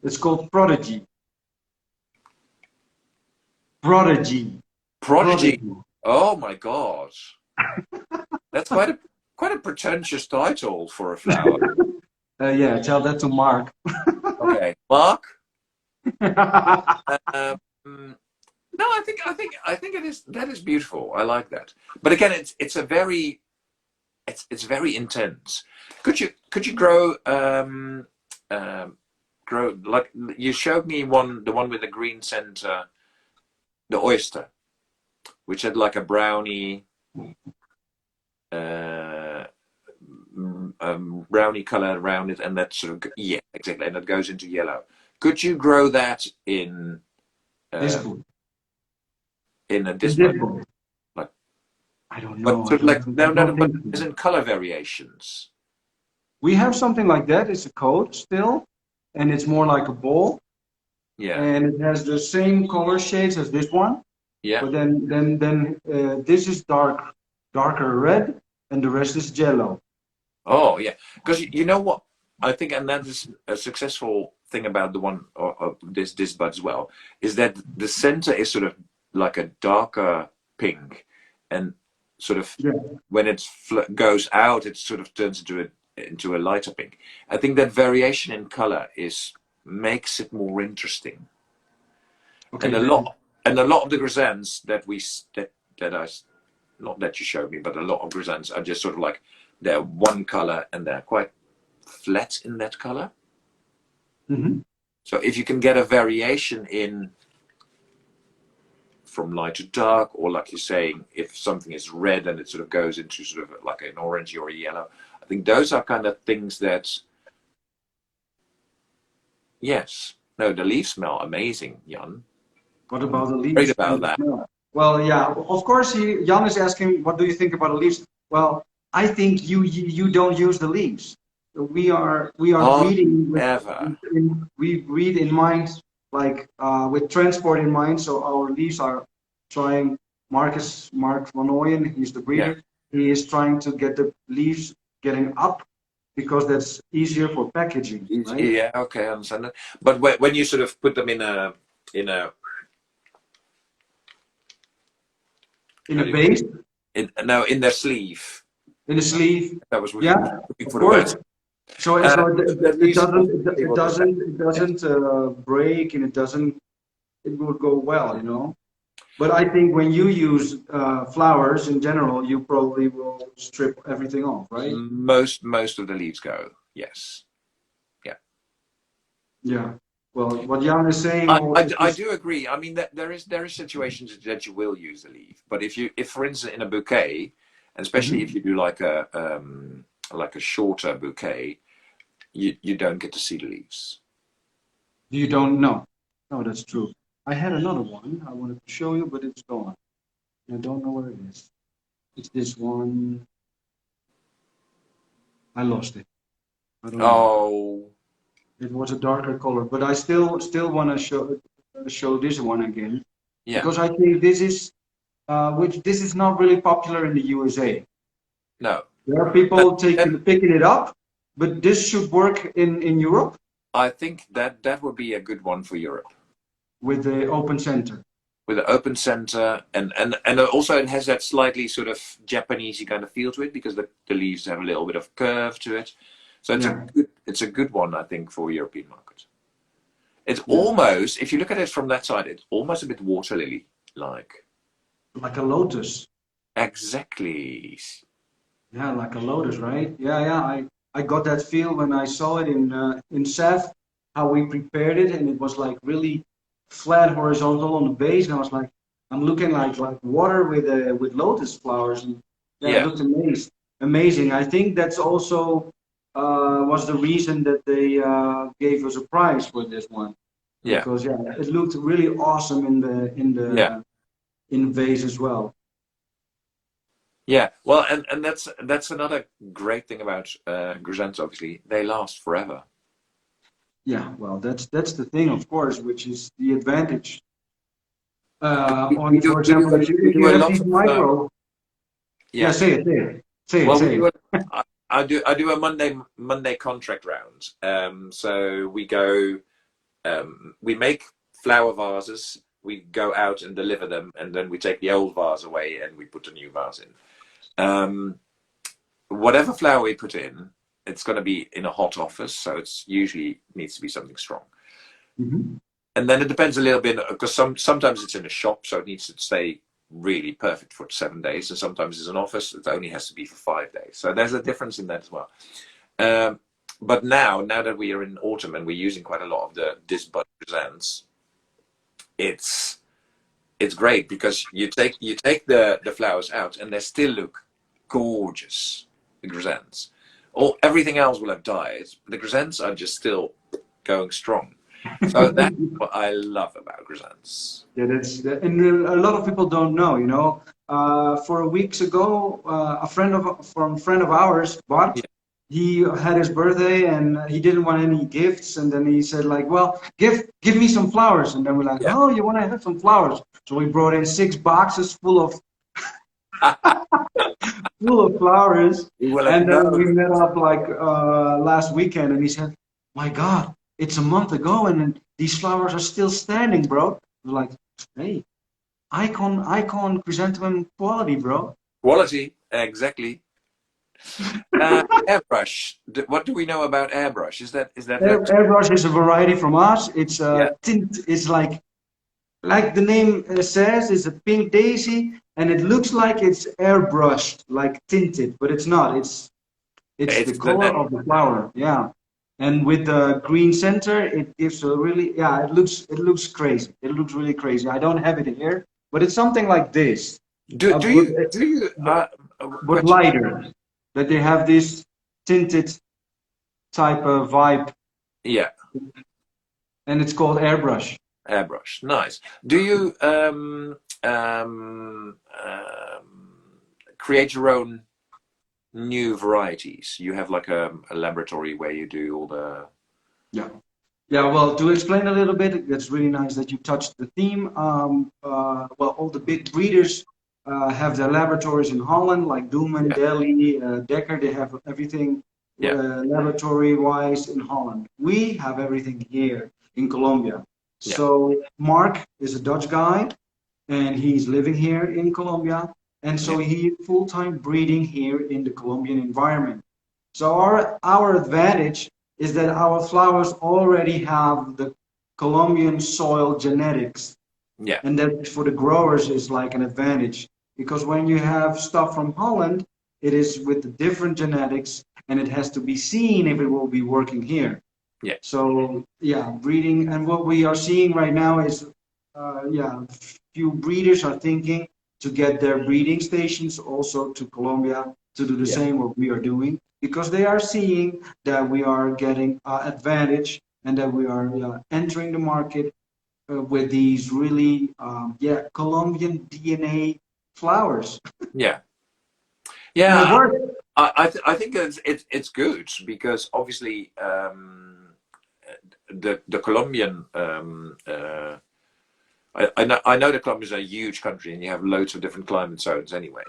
It's called Prodigy. Prodigy. Prodigy. Prodigy. Oh my God, that's quite a pretentious title for a flower. Yeah, tell that to Mark. Okay, Mark. Um, no, I think it is that is beautiful. I like that. But again, it's a very it's very intense. Could you grow like you showed me the one with the green center, the oyster, which had like a brownie uh, brownie color around it, and that sort of yeah exactly, and it goes into yellow. Could you grow that This uh, book. in a In this this bud? book. Like, I don't but know. sort of like I no, don't but think so. as in color variations. We have something like that. It's a coat still, and it's more like a ball, Yeah, and it has the same color shades as this one. yeah. But then this is darker red, and the rest is yellow. Oh, yeah. Because you know what I think, and that is a successful thing about the one or this bud as well, is that the center is sort of like a darker pink, and sort of Yeah. when it goes out, it sort of turns into a lighter pink. I think that variation in color is makes it more interesting, and Okay. Then. a lot of the grisants that we that I not that you showed me, but a lot of grisants are just sort of like they're one color and they're quite flat in that color. Hmm. So if you can get a variation in from light to dark, or like you're saying, if something is red and it sort of goes into sort of like an orange or a yellow, I think those are kind of things that, yes, no, the leaves smell amazing, Jan. What about the Great leaves about and the that. smell? Well, yeah, of course. Jan is asking, what do you think about the leaves? Well, I think you don't use the leaves. We are Oh, breeding ever. we breed in mind, like with transport in mind. So our leaves are trying. Mark van Ooyen, he's the Yeah. breeder. He is trying to get the leaves getting up because that's easier for packaging, right? Yeah, okay, I understand that. But when you sort of put them in a In how a do you call base, it? In their sleeve. in the sleeve. That was looking Yeah, looking of for the words. course. So At it least doesn't it it will go back. doesn't it doesn't break, and it will go well, you know. But I think when you use flowers in general, you probably will strip everything off, right? Most of the leaves go. Yes. Yeah. Yeah. Well, what Jan is saying, or it I is. do agree. I mean, that there is situations that you will use the leaf, but if for instance in a bouquet, and especially if Mhm. you do like a shorter bouquet, you don't get to see the leaves. You don't know. No, that's true. I had another one I wanted to show you, but it's gone. I don't know where it is. It's this one. I lost it. I don't know. Oh, It was a darker color, but I still want to show this one again yeah. because I think this is not really popular in the USA. No, There are that, people that picking it up, but this should work in Europe I think that would be a good one for Europe with the open center. with an open center, and also it has that slightly sort of Japanesey kind of feel to it because the leaves have a little bit of curve to it. So Yeah, it's a good one I think for European market. It's yeah, almost, if you look at it from that side, it's almost a bit water lily like. like a lotus. Exactly. Yeah, like a lotus, right? Yeah, yeah. I got that feel when I saw it in Seth, how we prepared it, and it was like really flat, horizontal on the base, and I was like, I'm looking like water with lotus flowers, and yeah, it Yeah, looked amazing. I think that's also was the reason that they gave us a prize for this one yeah, because yeah, it looked really awesome yeah, in vase as well. yeah. Well, and that's another great thing about chrysanthemums. Obviously, they last forever. Yeah, well, that's the thing, of course, which is the advantage. We On, do for example, we if do you a have lot these of micro, yeah, yeah. it, Well, we say do it. I do a Monday contract round. So we go, we make flower vases. We go out and deliver them, and then we take the old vase away and we put a new vase in. Whatever flower we put in, it's going to be in a hot office, so it's usually needs to be something strong. Mhm. And then it depends a little bit because sometimes it's in a shop, so it needs to stay really perfect for 7 days, and sometimes it's an office, it only has to be for 5 days. So there's a difference in that as well. Um, but now that we are in autumn and we're using quite a lot of the disbud presents, it's it's great because you take the flowers out and they still look gorgeous. The chrysanthemums, all everything else will have died, but the chrysanthemums are just still going strong. So that's what I love about chrysanthemums. Yeah, and a lot of people don't know. You know, 4 weeks ago, a friend of ours, Bart, Yeah, he had his birthday and he didn't want any gifts, and then he said like, well, give me some flowers, and then we're like, yeah. oh, you want to have some flowers? So we brought in 6 boxes full of flowers. We will have And then we known. met up like last weekend, and he said, "My God, it's a month ago, and these flowers are still standing, bro." We're like, "Hey, icon chrysanthemum quality, bro." Quality, exactly. Airbrush. What do we know about airbrush? Is that? Airbrush is a variety from us. It's Yeah, a tint. It's like the name says, it's a pink daisy, and it looks like it's airbrushed, like tinted, but it's not. It's the it's the color of the flower, yeah. And with the green center, it gives a really, yeah, it looks crazy. It looks really crazy. I don't have it here, but it's something like this, do uh, do but, you do you but question? lighter. That they have this tinted type of vibe, Yeah, and it's called airbrush. airbrush. Nice. Do you create your own? new varieties? You have like a laboratory where you do all the. Yeah. Yeah, well, to explain a little bit, it's really nice that you touched the theme. Well, all the big breeders have their laboratories in Holland, like Doelman, Yeah, Delhi, Decker. They have everything yeah, laboratory-wise in Holland. We have everything here in Colombia. yeah, So Mark is a Dutch guy, and he's living here in Colombia, and yeah, so he full-time breeding here in the Colombian environment. So our advantage is that our flowers already have the Colombian soil genetics, yeah, and that for the growers is like an advantage because when you have stuff from Holland, it is with the different genetics, and it has to be seen if it will be working here. yeah, So yeah, breeding, and what we are seeing right now is, yeah, few breeders are thinking to get their breeding stations also to Colombia to do the yeah, same what we are doing because they are seeing that we are getting advantage and that we are entering the market with these really yeah Colombian DNA flowers, yeah. and it Yeah, works. I think it's good because obviously the Colombian I know the Colombia is a huge country and you have loads of different climate zones anyway.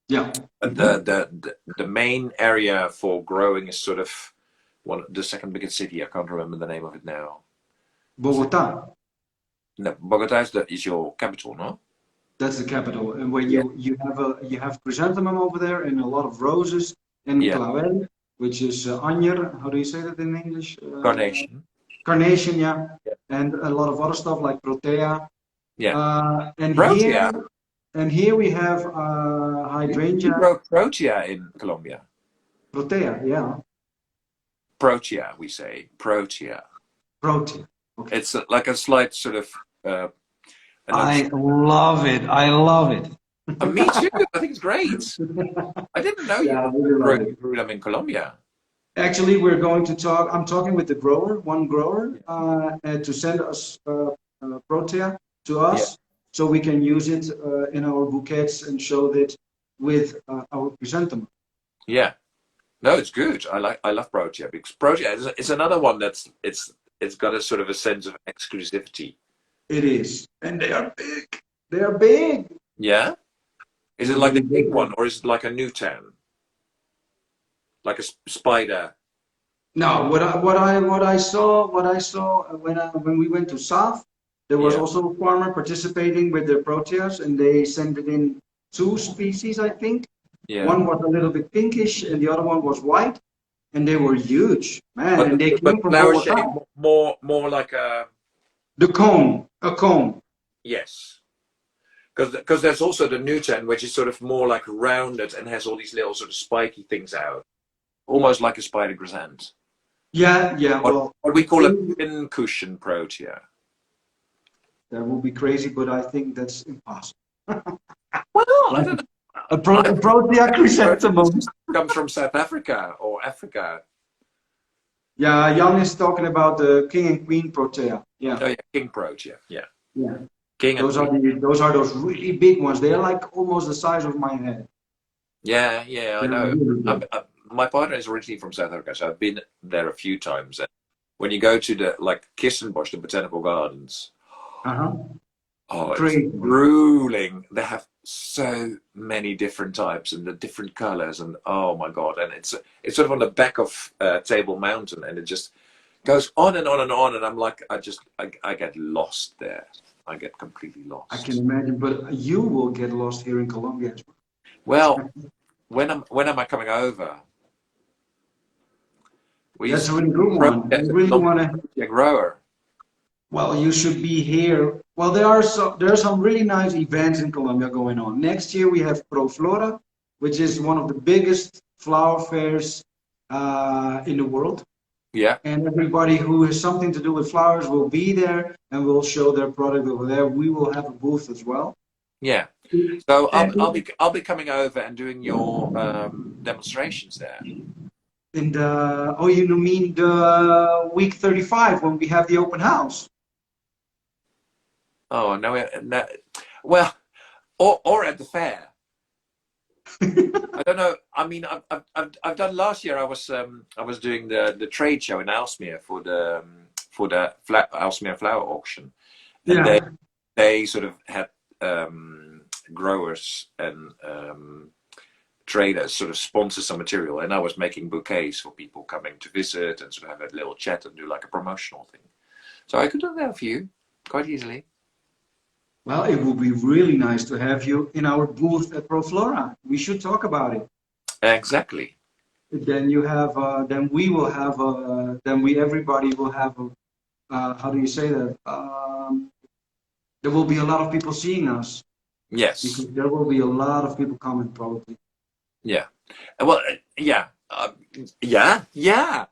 Yeah. But the main area for growing is sort of the second biggest city. I can't remember the name of it now. Is it? Bogota. No, Bogota is your capital, no? That's the capital, and where Yeah, you have chrysanthemum over there, and a lot of roses, and yeah, clavel, which is anjer. How do you say that in English? Carnation. Carnation, yeah, Yeah, and a lot of other stuff like protea. yeah. And here Protea. we have You hydrangea, grow protea in Colombia. protea, yeah, Protea, we say protea. protea. Okay. It's like a slight sort of uh, an I love it. I love it. me too. I think it's great. I didn't know Yeah, I really love it. you grew them in Colombia. Actually, we're going to talk. I'm talking with the grower, one grower, to send us protea to Yeah, us, so we can use it in our bouquets and show that with our chrysanthemum. yeah. No, it's good. I love protea because protea is another one it's got a sort of a sense of exclusivity. It is, and they are big. They are big. Yeah. Is it They're like the really king big. one or is it like a Newtown? Like a spider? No, what I saw when we went to South, there was Yeah. also a farmer participating with their proteas, and they sent it in two species, I think. Yeah. One was a little bit pinkish, and the other one was white, and they were huge, man. But And they but came from flower shape Bogota. more like a The cone, a cone. yes. Because there's also the Newtown, which is sort of more like rounded and has all these little sort of spiky things out, almost like a spider grisant. Yeah, yeah. Well, What we call a in, pin cushion protea. that would be crazy, but I think that's impossible. Well, I Like don't know. a I protea chrysanthemum. comes from South Africa or Africa. Yeah, Jan is talking about the king and queen protea. Yeah, Oh yeah, king protea. Yeah, yeah. king and queen. Those are those really big ones. They're like almost the size of my head. Yeah, yeah, I They're know. really big. My partner is originally from South Africa, so I've been there a few times. And when you go to the like Kirstenbosch, the botanical gardens, Uh-huh. oh, it's Crazy. grueling. They have so many different types and the different colors, and oh my god! And it's sort of on the back of Table Mountain, and it just goes on and on and on. And I'm like, I get lost there. I get completely I can lost. imagine, but you will get lost here in Colombia as Well, well. when am I coming over? We That's a used really good to one. I as a really want to. Colombia grower. Well, you should be here. Well, there are some really nice events in Colombia going on. Next year we have Proflora, which is one of the biggest flower fairs in the world. Yeah, And everybody who has something to do with flowers will be there and will show their product over there. We will have a booth as well. yeah. So And I'll be coming over and doing your demonstrations there. in the, oh, you mean the week 35 when we have the open house? Oh no, no well, or at the fair. I don't know. I mean, I've done last year. I was doing the trade show in Aalsmeer for the Aalsmeer flower auction, and Yeah. they sort of had growers and traders sort of sponsor some material, and I was making bouquets for people coming to visit and sort of have a little chat and do like a promotional thing. So I could do that for you quite easily. Well, it would be really nice to have you in our booth at Proflora. We should talk about it. Exactly. Then you have, then we will have, then we everybody will have, how do you say that? There will be a lot of people seeing us because Yes. there will be a lot of people coming probably. Yeah. Well, yeah. Yeah.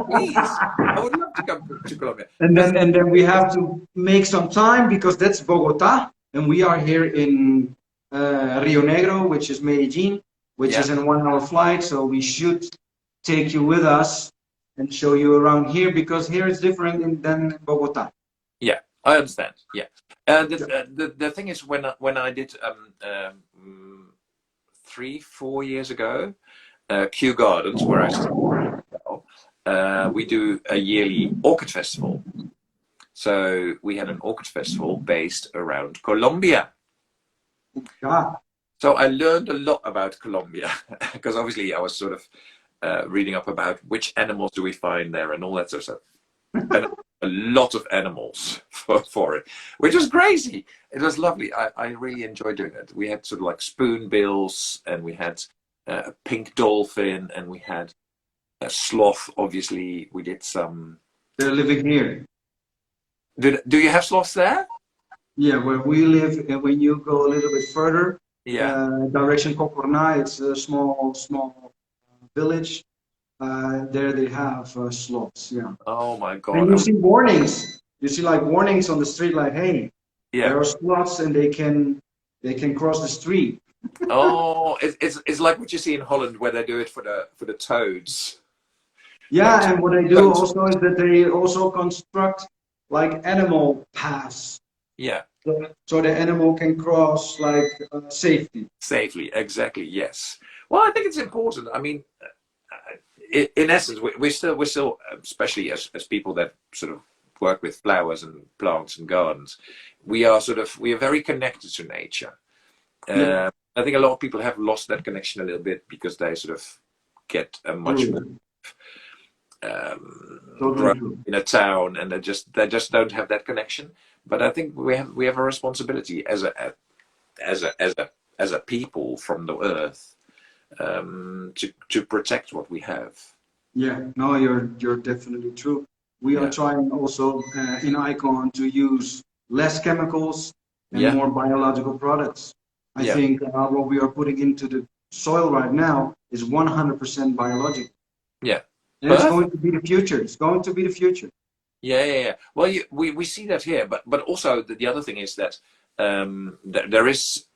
Please, I would love to come to Colombia because And then we have to make some time because that's Bogota, and we are here in Rio Negro, which is Medellin, which yeah, is in 1 hour flight. So we should take you with us and show you around here because here it's different than Bogota. yeah. I understand. Yeah. The, Yeah. the thing is when I did 3 4 years ago, Kew Gardens where I started, we do a yearly orchid festival. So we had an orchid festival based around Colombia. Yeah. So I learned a lot about Colombia because obviously I was sort of reading up about which animals do we find there and all that sort of stuff. And a lot of animals for it, which was crazy. It was lovely. I really enjoyed doing it. We had sort of like spoonbills, and we had a pink dolphin, and we had a sloth. Obviously, we did some. They're living here. Do you have sloths there? Yeah, where we live, and when you go a little bit further, Yeah. direction Cocorna, it's a small village. There they have slots. Yeah. Oh my And God. you see warnings. You see like warnings on the street, like, "Hey, Yeah. there are slots, and they can cross the street." Oh, it's like what you see in Holland where they do it for the toads. Like Yeah, and what they do toads. also is that they also construct like animal paths, Yeah. so the animal can cross like safely. Safely. Exactly. Yes. Well, I think it's important. I mean, in essence, we're still, especially as people that sort of work with flowers and plants and gardens, we are very connected to nature. Yeah, I think a lot of people have lost that connection a little bit because they sort of get a much more true. Totally grown true. in a town, and they just don't have that connection. But I think we have a responsibility as a people from the earth, to protect what we have. Yeah, no, you're definitely true. We are Yeah, trying also in Icon to use less chemicals and yeah, more biological products. I yeah, think what we are putting into the soil right now is 100% biological, yeah. and it's Perfect. going to be the future. It's going to be the future. Yeah. Well, we see that here, but also the other thing is that there is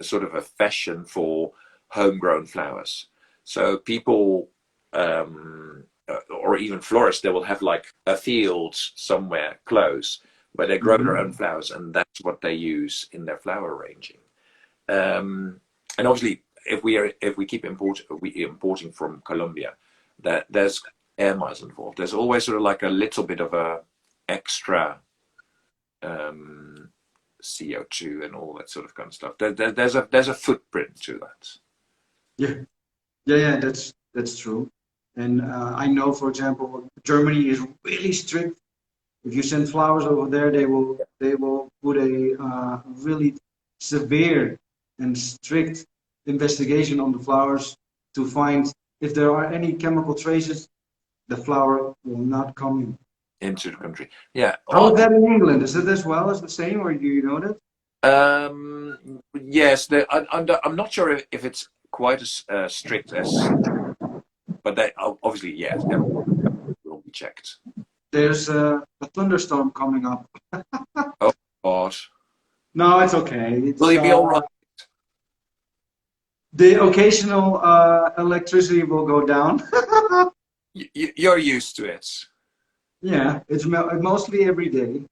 sort of a fashion for homegrown flowers. So people, or even florists, they will have like a field somewhere close where they grow their own Mhm. flowers, and that's what they use in their flower arranging. And obviously, if we keep importing from Colombia, that there's air miles involved. There's always sort of like a little bit of a extra um, CO2 and all that sort of kind of stuff. There's a footprint to that. Yeah, yeah, that's true. And I know, for example, Germany is really strict. If you send flowers over there, they will put a really severe and strict investigation on the flowers to find if there are any chemical traces. The flower will not come in. Into the country. Yeah. How is that in England? Is it as well as the same, or do you know that? Yes, I'm not sure if it's quite as strict as, but they obviously, yes, everything will be checked. There's a thunderstorm coming up. Oh God, No, it's okay. will It's you be all right? the occasional electricity will go down. You're used to it Yeah, it's mostly every day.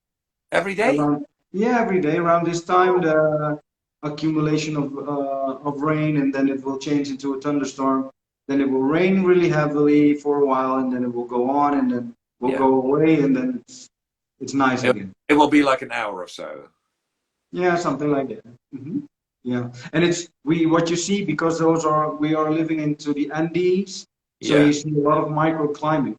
every day. Around, yeah, every day around this time. accumulation of rain, and then it will change into a thunderstorm. Then it will rain really heavily for a while, and then it will go on, and then will Yeah. go away, and then it's nice It, again. it will be like an hour or so. Yeah, something like that. Yeah, and it's we what you see because those are we are living into the Andes, so you Yeah. see a lot of microclimate.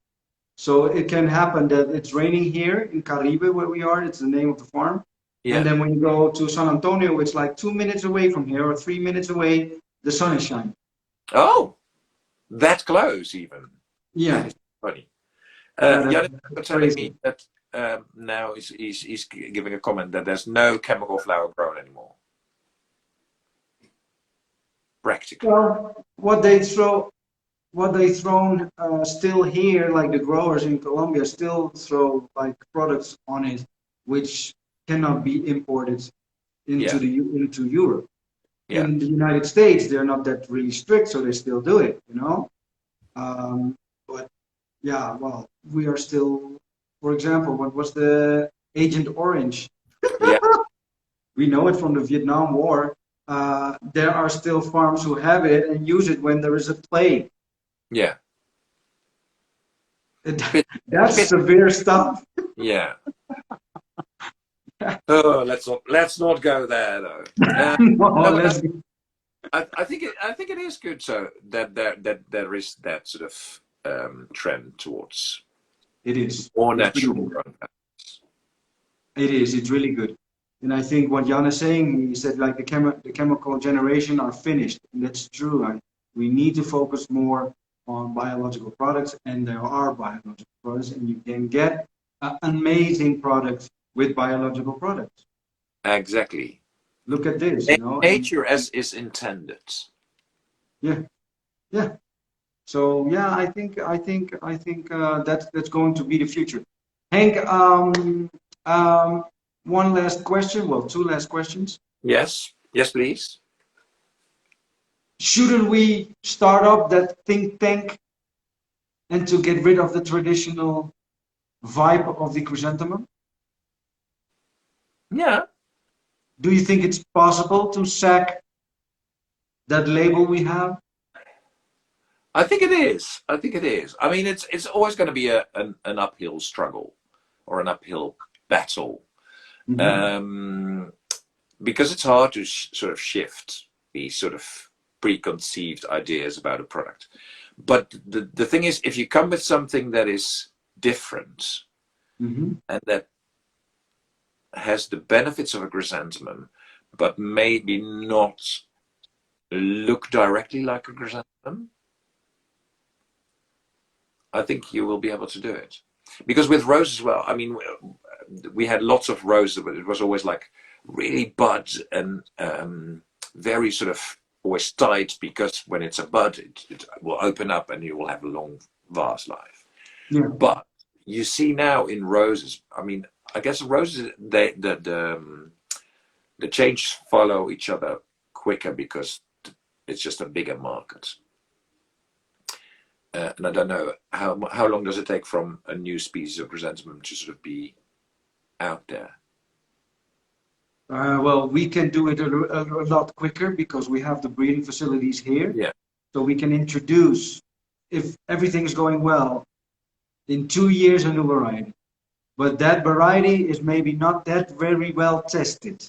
So it can happen that it's raining here in Caribe where we are. It's the name of the farm. And Yeah. then when you go to San Antonio, it's like 2 minutes away from here or 3 minutes away. The sun is shining. Oh, that close even. That Yeah, is funny. yeah, Jan that's is telling crazy. me that now he's giving a comment that there's no chemical flower grown anymore. Practically. Well, what they thrown still here, like the growers in Colombia still throw like products on it, which cannot be imported Yeah. into Europe. Yeah. In the United States, they're not that really strict, so they still do it, you know. But yeah, well, we are still, for example, what was the Agent Orange? Yeah. We know it from the Vietnam War. There are still farms who have it and use it when there is a plague. Yeah. Bit, That's bit, severe stuff. yeah. Oh, let's not go there though. No, No, but let's. I think it is good. So that there is that sort of trend towards It is. more It's really natural good. grown plants. It is. It's really good. And I think what Jan is saying, he said like the chemical generation are finished. And that's true. We need to focus more on biological products, and there are biological products, and you can get amazing products with biological products. Exactly. Look at this, you know, and Nature as is intended. yeah, yeah. So yeah, I think that's going to be the future. Hank, one last question. Well, two last questions. Yes. Yes, please. Shouldn't we start up that think tank and to get rid of the traditional vibe of the chrysanthemum? Yeah. Do you think it's possible to sack that label we have? I think it is. I think it is. I mean, it's always going to be an uphill struggle or an uphill battle, Mm-hmm. um, because it's hard to sort of shift these sort of preconceived ideas about a product. But the thing is, if you come with something that is different Mm-hmm. and that has the benefits of a chrysanthemum, but maybe not look directly like a chrysanthemum, I think you will be able to do it. Because with roses as well, I mean, we had lots of roses, but it was always like really bud and very sort of always tight, because when it's a bud, it will open up and you will have a long, vast life. Yeah. But you see now in roses, I mean, I guess roses, the changes follow each other quicker because it's just a bigger market. And I don't know how long does it take from a new species of chrysanthemum to sort of be out there. Well, we can do it a lot quicker because we have the breeding facilities here. Yeah, So we can introduce, if everything is going well, in 2 years a new variety. But that variety is maybe not that very well tested.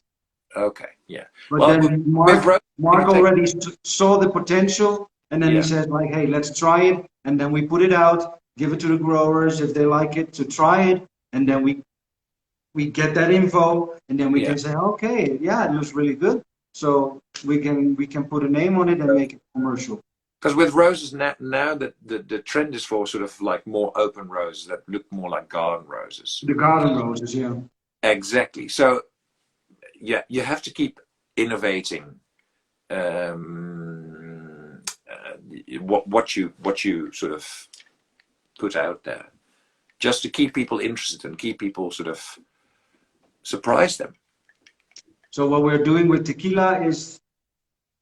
okay, yeah. But Well, then with roses, I think Mark it takes, already saw the potential, and then he yeah, says like, hey, let's try it, and then we put it out, give it to the growers if they like it to try it, and then we get that info, and then we yeah. can say, okay, yeah, it looks really good. So we can put a name on it and make it commercial. Because with roses now that the trend is for sort of like more open roses that look more like garden roses. The garden roses, yeah. Exactly. So yeah, you have to keep innovating um, what you sort of put out there, just to keep people interested and keep people sort of surprise them. So what we're doing with tequila is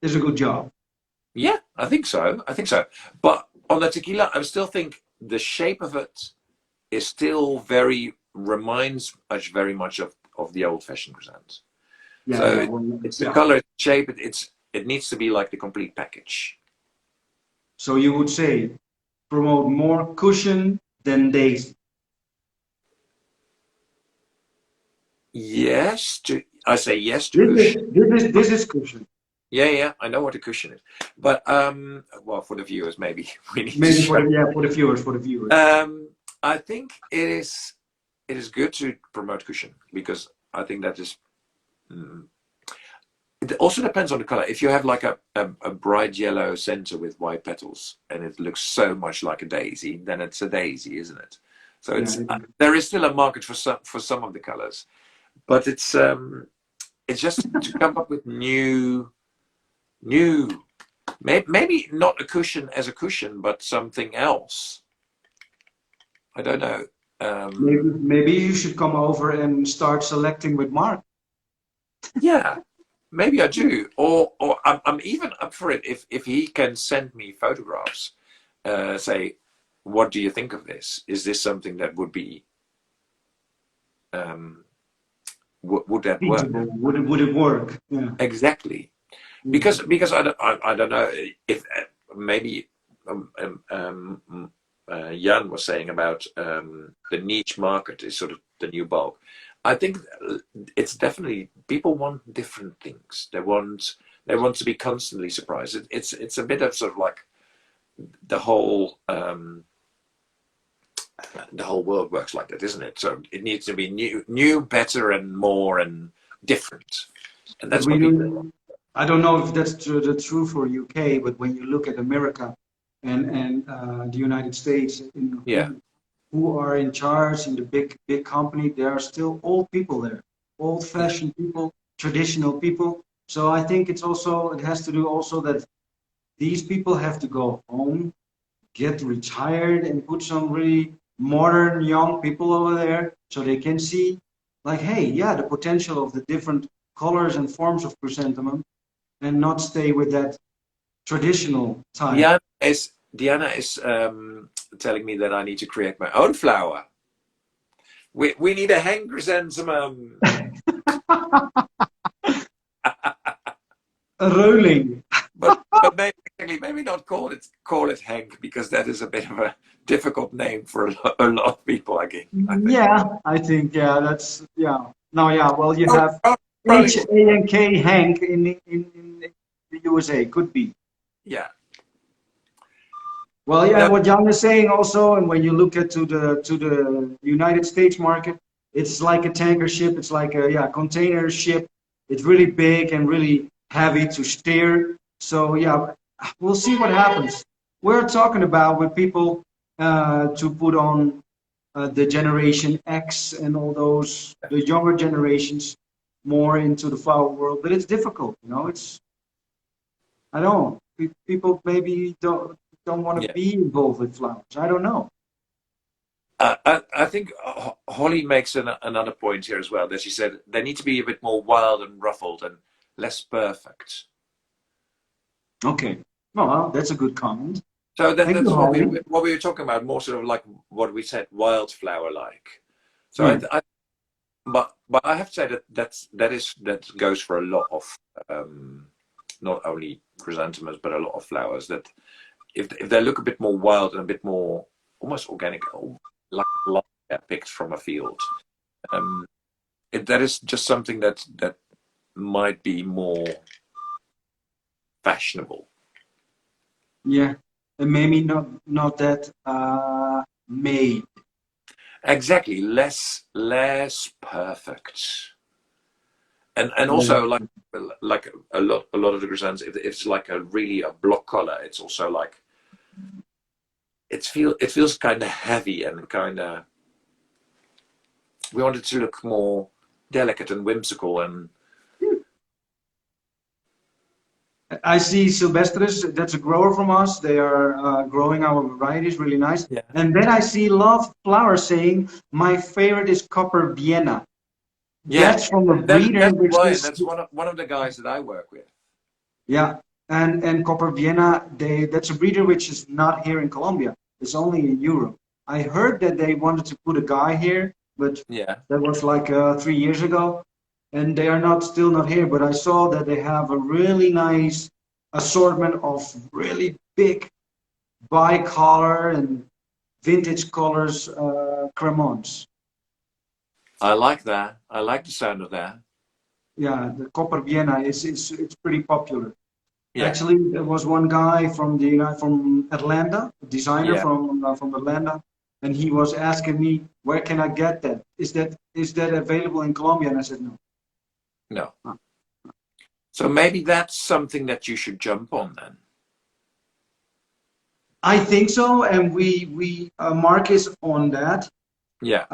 a good job. Yeah, I think so. I think so. But on the tequila, I still think the shape of it is still reminds us very much of the old-fashioned chrysanthemum. Yeah. So Well, it's the yeah. color, shape. It needs to be like the complete package. So you would say promote more cushion than daisy. Yes, I say yes to This is cushion. this is cushion. Yeah, yeah, I know what a cushion is, but well, for the viewers, maybe we need to Maybe for show. the for the viewers, for the viewers. I think it is good to promote cushion because I think that is. Mm, it also depends on the color. If you have like a bright yellow center with white petals and it looks so much like a daisy, then it's a daisy, isn't it? So Yeah, it's there is still a market for some of the colors, but it's just to come up with new maybe not a cushion as a cushion, but something else. I don't know. maybe you should come over and start selecting with Mark. Yeah, maybe I do, or I'm even up for it if he can send me photographs. Say, what do you think of this? Is this something that would be um, would that work? Feasible. Would it work? Yeah. Exactly, Mm. because I don't know if maybe Jan was saying about the niche market is sort of the new bulk. I think it's definitely people want different things. They want to be constantly surprised. It's a bit of sort of like the whole the whole world works like that, isn't it? So it needs to be new, better, and more and different, and But that's we what people want. do. I don't know if that's true for UK, but when you look at America and the United States, in Yeah, who are in charge in the big company, there are still old people there, yeah, old-fashioned people, traditional people. So I think it has to do also that these people have to go home, get retired, and put some really modern young people over there so they can see, like, hey, yeah, the potential of the different colors and forms of chrysanthemum, and not stay with that traditional type. Diana is telling me that I need to create my own flower. We need a Henck Chrysanthemum. Röling. But maybe not call it Henck because that is a bit of a difficult name for a lot of people. I think. Yeah, I think, yeah, that's, yeah. No, yeah, well, you Oh, have Rowling. Hank Hank in the USA, could be. Yeah. Well, yeah, No, what Jan is saying also, and when you look at to the United States market, it's like a tanker ship. It's like a container ship. It's really big and really heavy to steer. So yeah, we'll see what happens. We're talking about with people to put on the Generation X and all those the younger generations more into the flower world, but it's difficult. You know, it's I don't know. People maybe don't want to yeah. be involved with flowers. I don't know. I think Holly makes another point here as well. That she said they need to be a bit more wild and ruffled and less perfect. Okay. Well, that's a good comment. So Thank you, that's Holly. what we were talking about, more sort of like what we said, wildflower like. So Yeah. but I have to say that goes for a lot of not only chrysanthemums but a lot of flowers. That if they look a bit more wild and a bit more almost organic, like picked from a field, that is just something that might be more fashionable. Yeah. And maybe not that made. Exactly, less perfect. And also like a lot of the chrysanthemums, if it's like a block color, it's also like it feels kind of heavy and kind of we want it to look more delicate and whimsical and I see Silvestris, that's a grower from us. They are growing our varieties really nice. yeah. And then I see Love Flower saying, my favorite is Copper Vienna. Yeah, That's from a breeder, that's which why, and is, that's one of the guys that I work with. yeah. And Copper Vienna, that's a breeder which is not here in Colombia. It's only in Europe. I heard that they wanted to put a guy here, but Yeah, that was like 3 years ago. and they are not still not here, but I saw that they have a really nice assortment of really big bicolor and vintage colors cremons. I like that. I like the sound of that. Yeah, the copper Vienna is it's pretty popular. Yeah, Actually, there was one guy from Atlanta, a designer yeah. from Atlanta, and he was asking me, "Where can I get that? Is that available in Colombia?" And I said, "No." No. Uh, So maybe that's something that you should jump on then. I think so, and we Mark is on that. Yeah,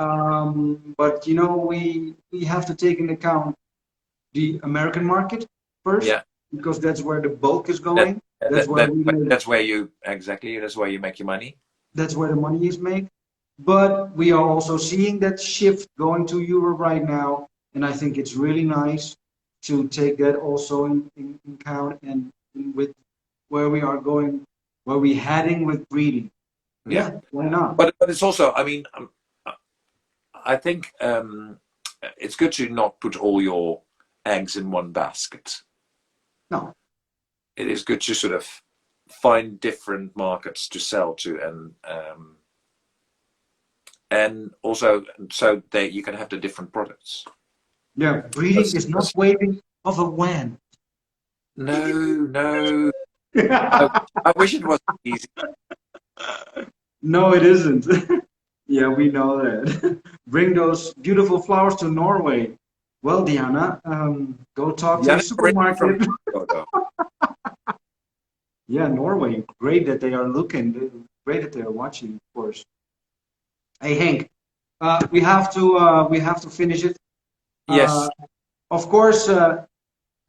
But we have to take into account the American market first yeah. because that's where the bulk is That, going. That's where we make, that's where you exactly. That's where you make your money. that's where the money is made. But we are also seeing that shift going to Europe right now, and I think it's really nice to take that also in count and with where we are going, where we heading with breeding. Yeah, Yeah, why not? but it's also. I mean, I think it's good to not put all your eggs in one basket. No, It is good to sort of find different markets to sell to, and also so that you can have the different products. yeah, breeding is not waving of a wand. No, no. I wish it was easy. No, it isn't. Yeah, we know that. Bring those beautiful flowers to Norway. Well, Diana, go talk to the Diana originally from supermarket. Mexico, Yeah, Norway. Great that they are looking. Great that they are watching, of course. Hey, Henk, we have to finish it. Uh, yes, of course,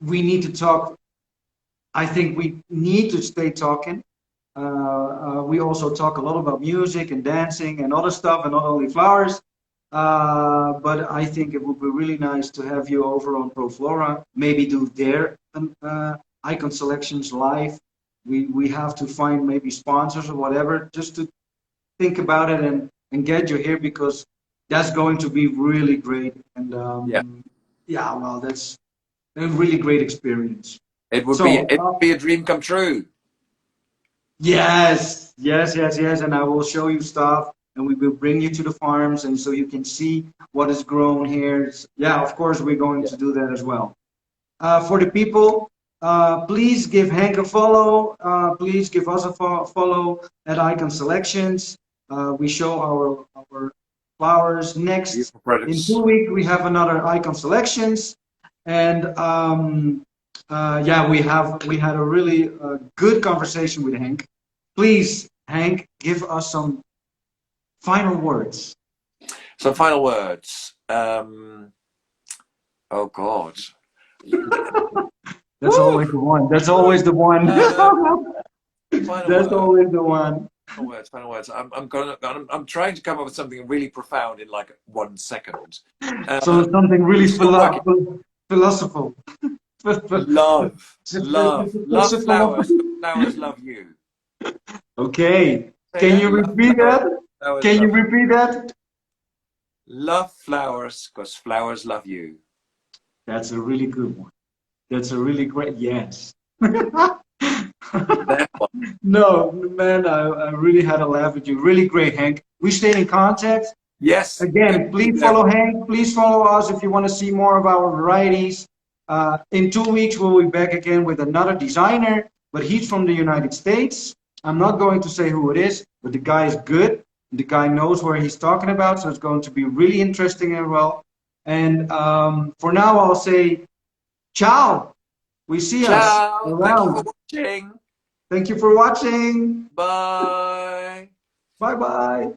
we need to talk. I think we need to stay talking. We also talk a lot about music and dancing and other stuff, and not only flowers. But I think it would be really nice to have you over on ProFlora. Maybe do their icon selections live. We have to find maybe sponsors or whatever, just to think about it and get you here because that's going to be really great. And yeah. yeah, well, that's a really great experience. It So would be a dream come true. yes, yes, yes, yes. And I will show you stuff and we will bring you to the farms and so you can see what is grown here. Yeah, of course, we're going Yeah. to do that as well. For the people, please give Henk a follow. Please give us a follow at Icon Selections. We show our flowers next. Beautiful In products. 2 weeks, we have another Icon Selections. And yeah, we had a really good conversation with Henk. Please, Henk, give us some final words. Some final words. Oh God. That's Woo! always the one. That's always the one. Uh, final That's word. always the one. Final words. Final words. I'm trying to come up with something really profound in like 1 second. So something really Still working. philosophical. Love, love Philosophical. flowers. Flowers love you. Okay. Say Can that. you Love repeat flowers. that? Flowers Can you love you. repeat that? Love flowers because flowers love you. That's a really good one. That's a really great yes. That one. No, man, I really had a laugh with you. Really great, Hank. We stay in contact. Yes. Again, please follow Hank. Please follow us if you want to see more of our varieties. In 2 weeks, we'll be back again with another designer, but he's from the United States. I'm not going to say who it is, but the guy is good. The guy knows where he's talking about, so it's going to be really interesting as well. And for now, I'll say ciao. We see us Ciao. Thank you for around. watching. Thank you for watching. Bye. Bye bye.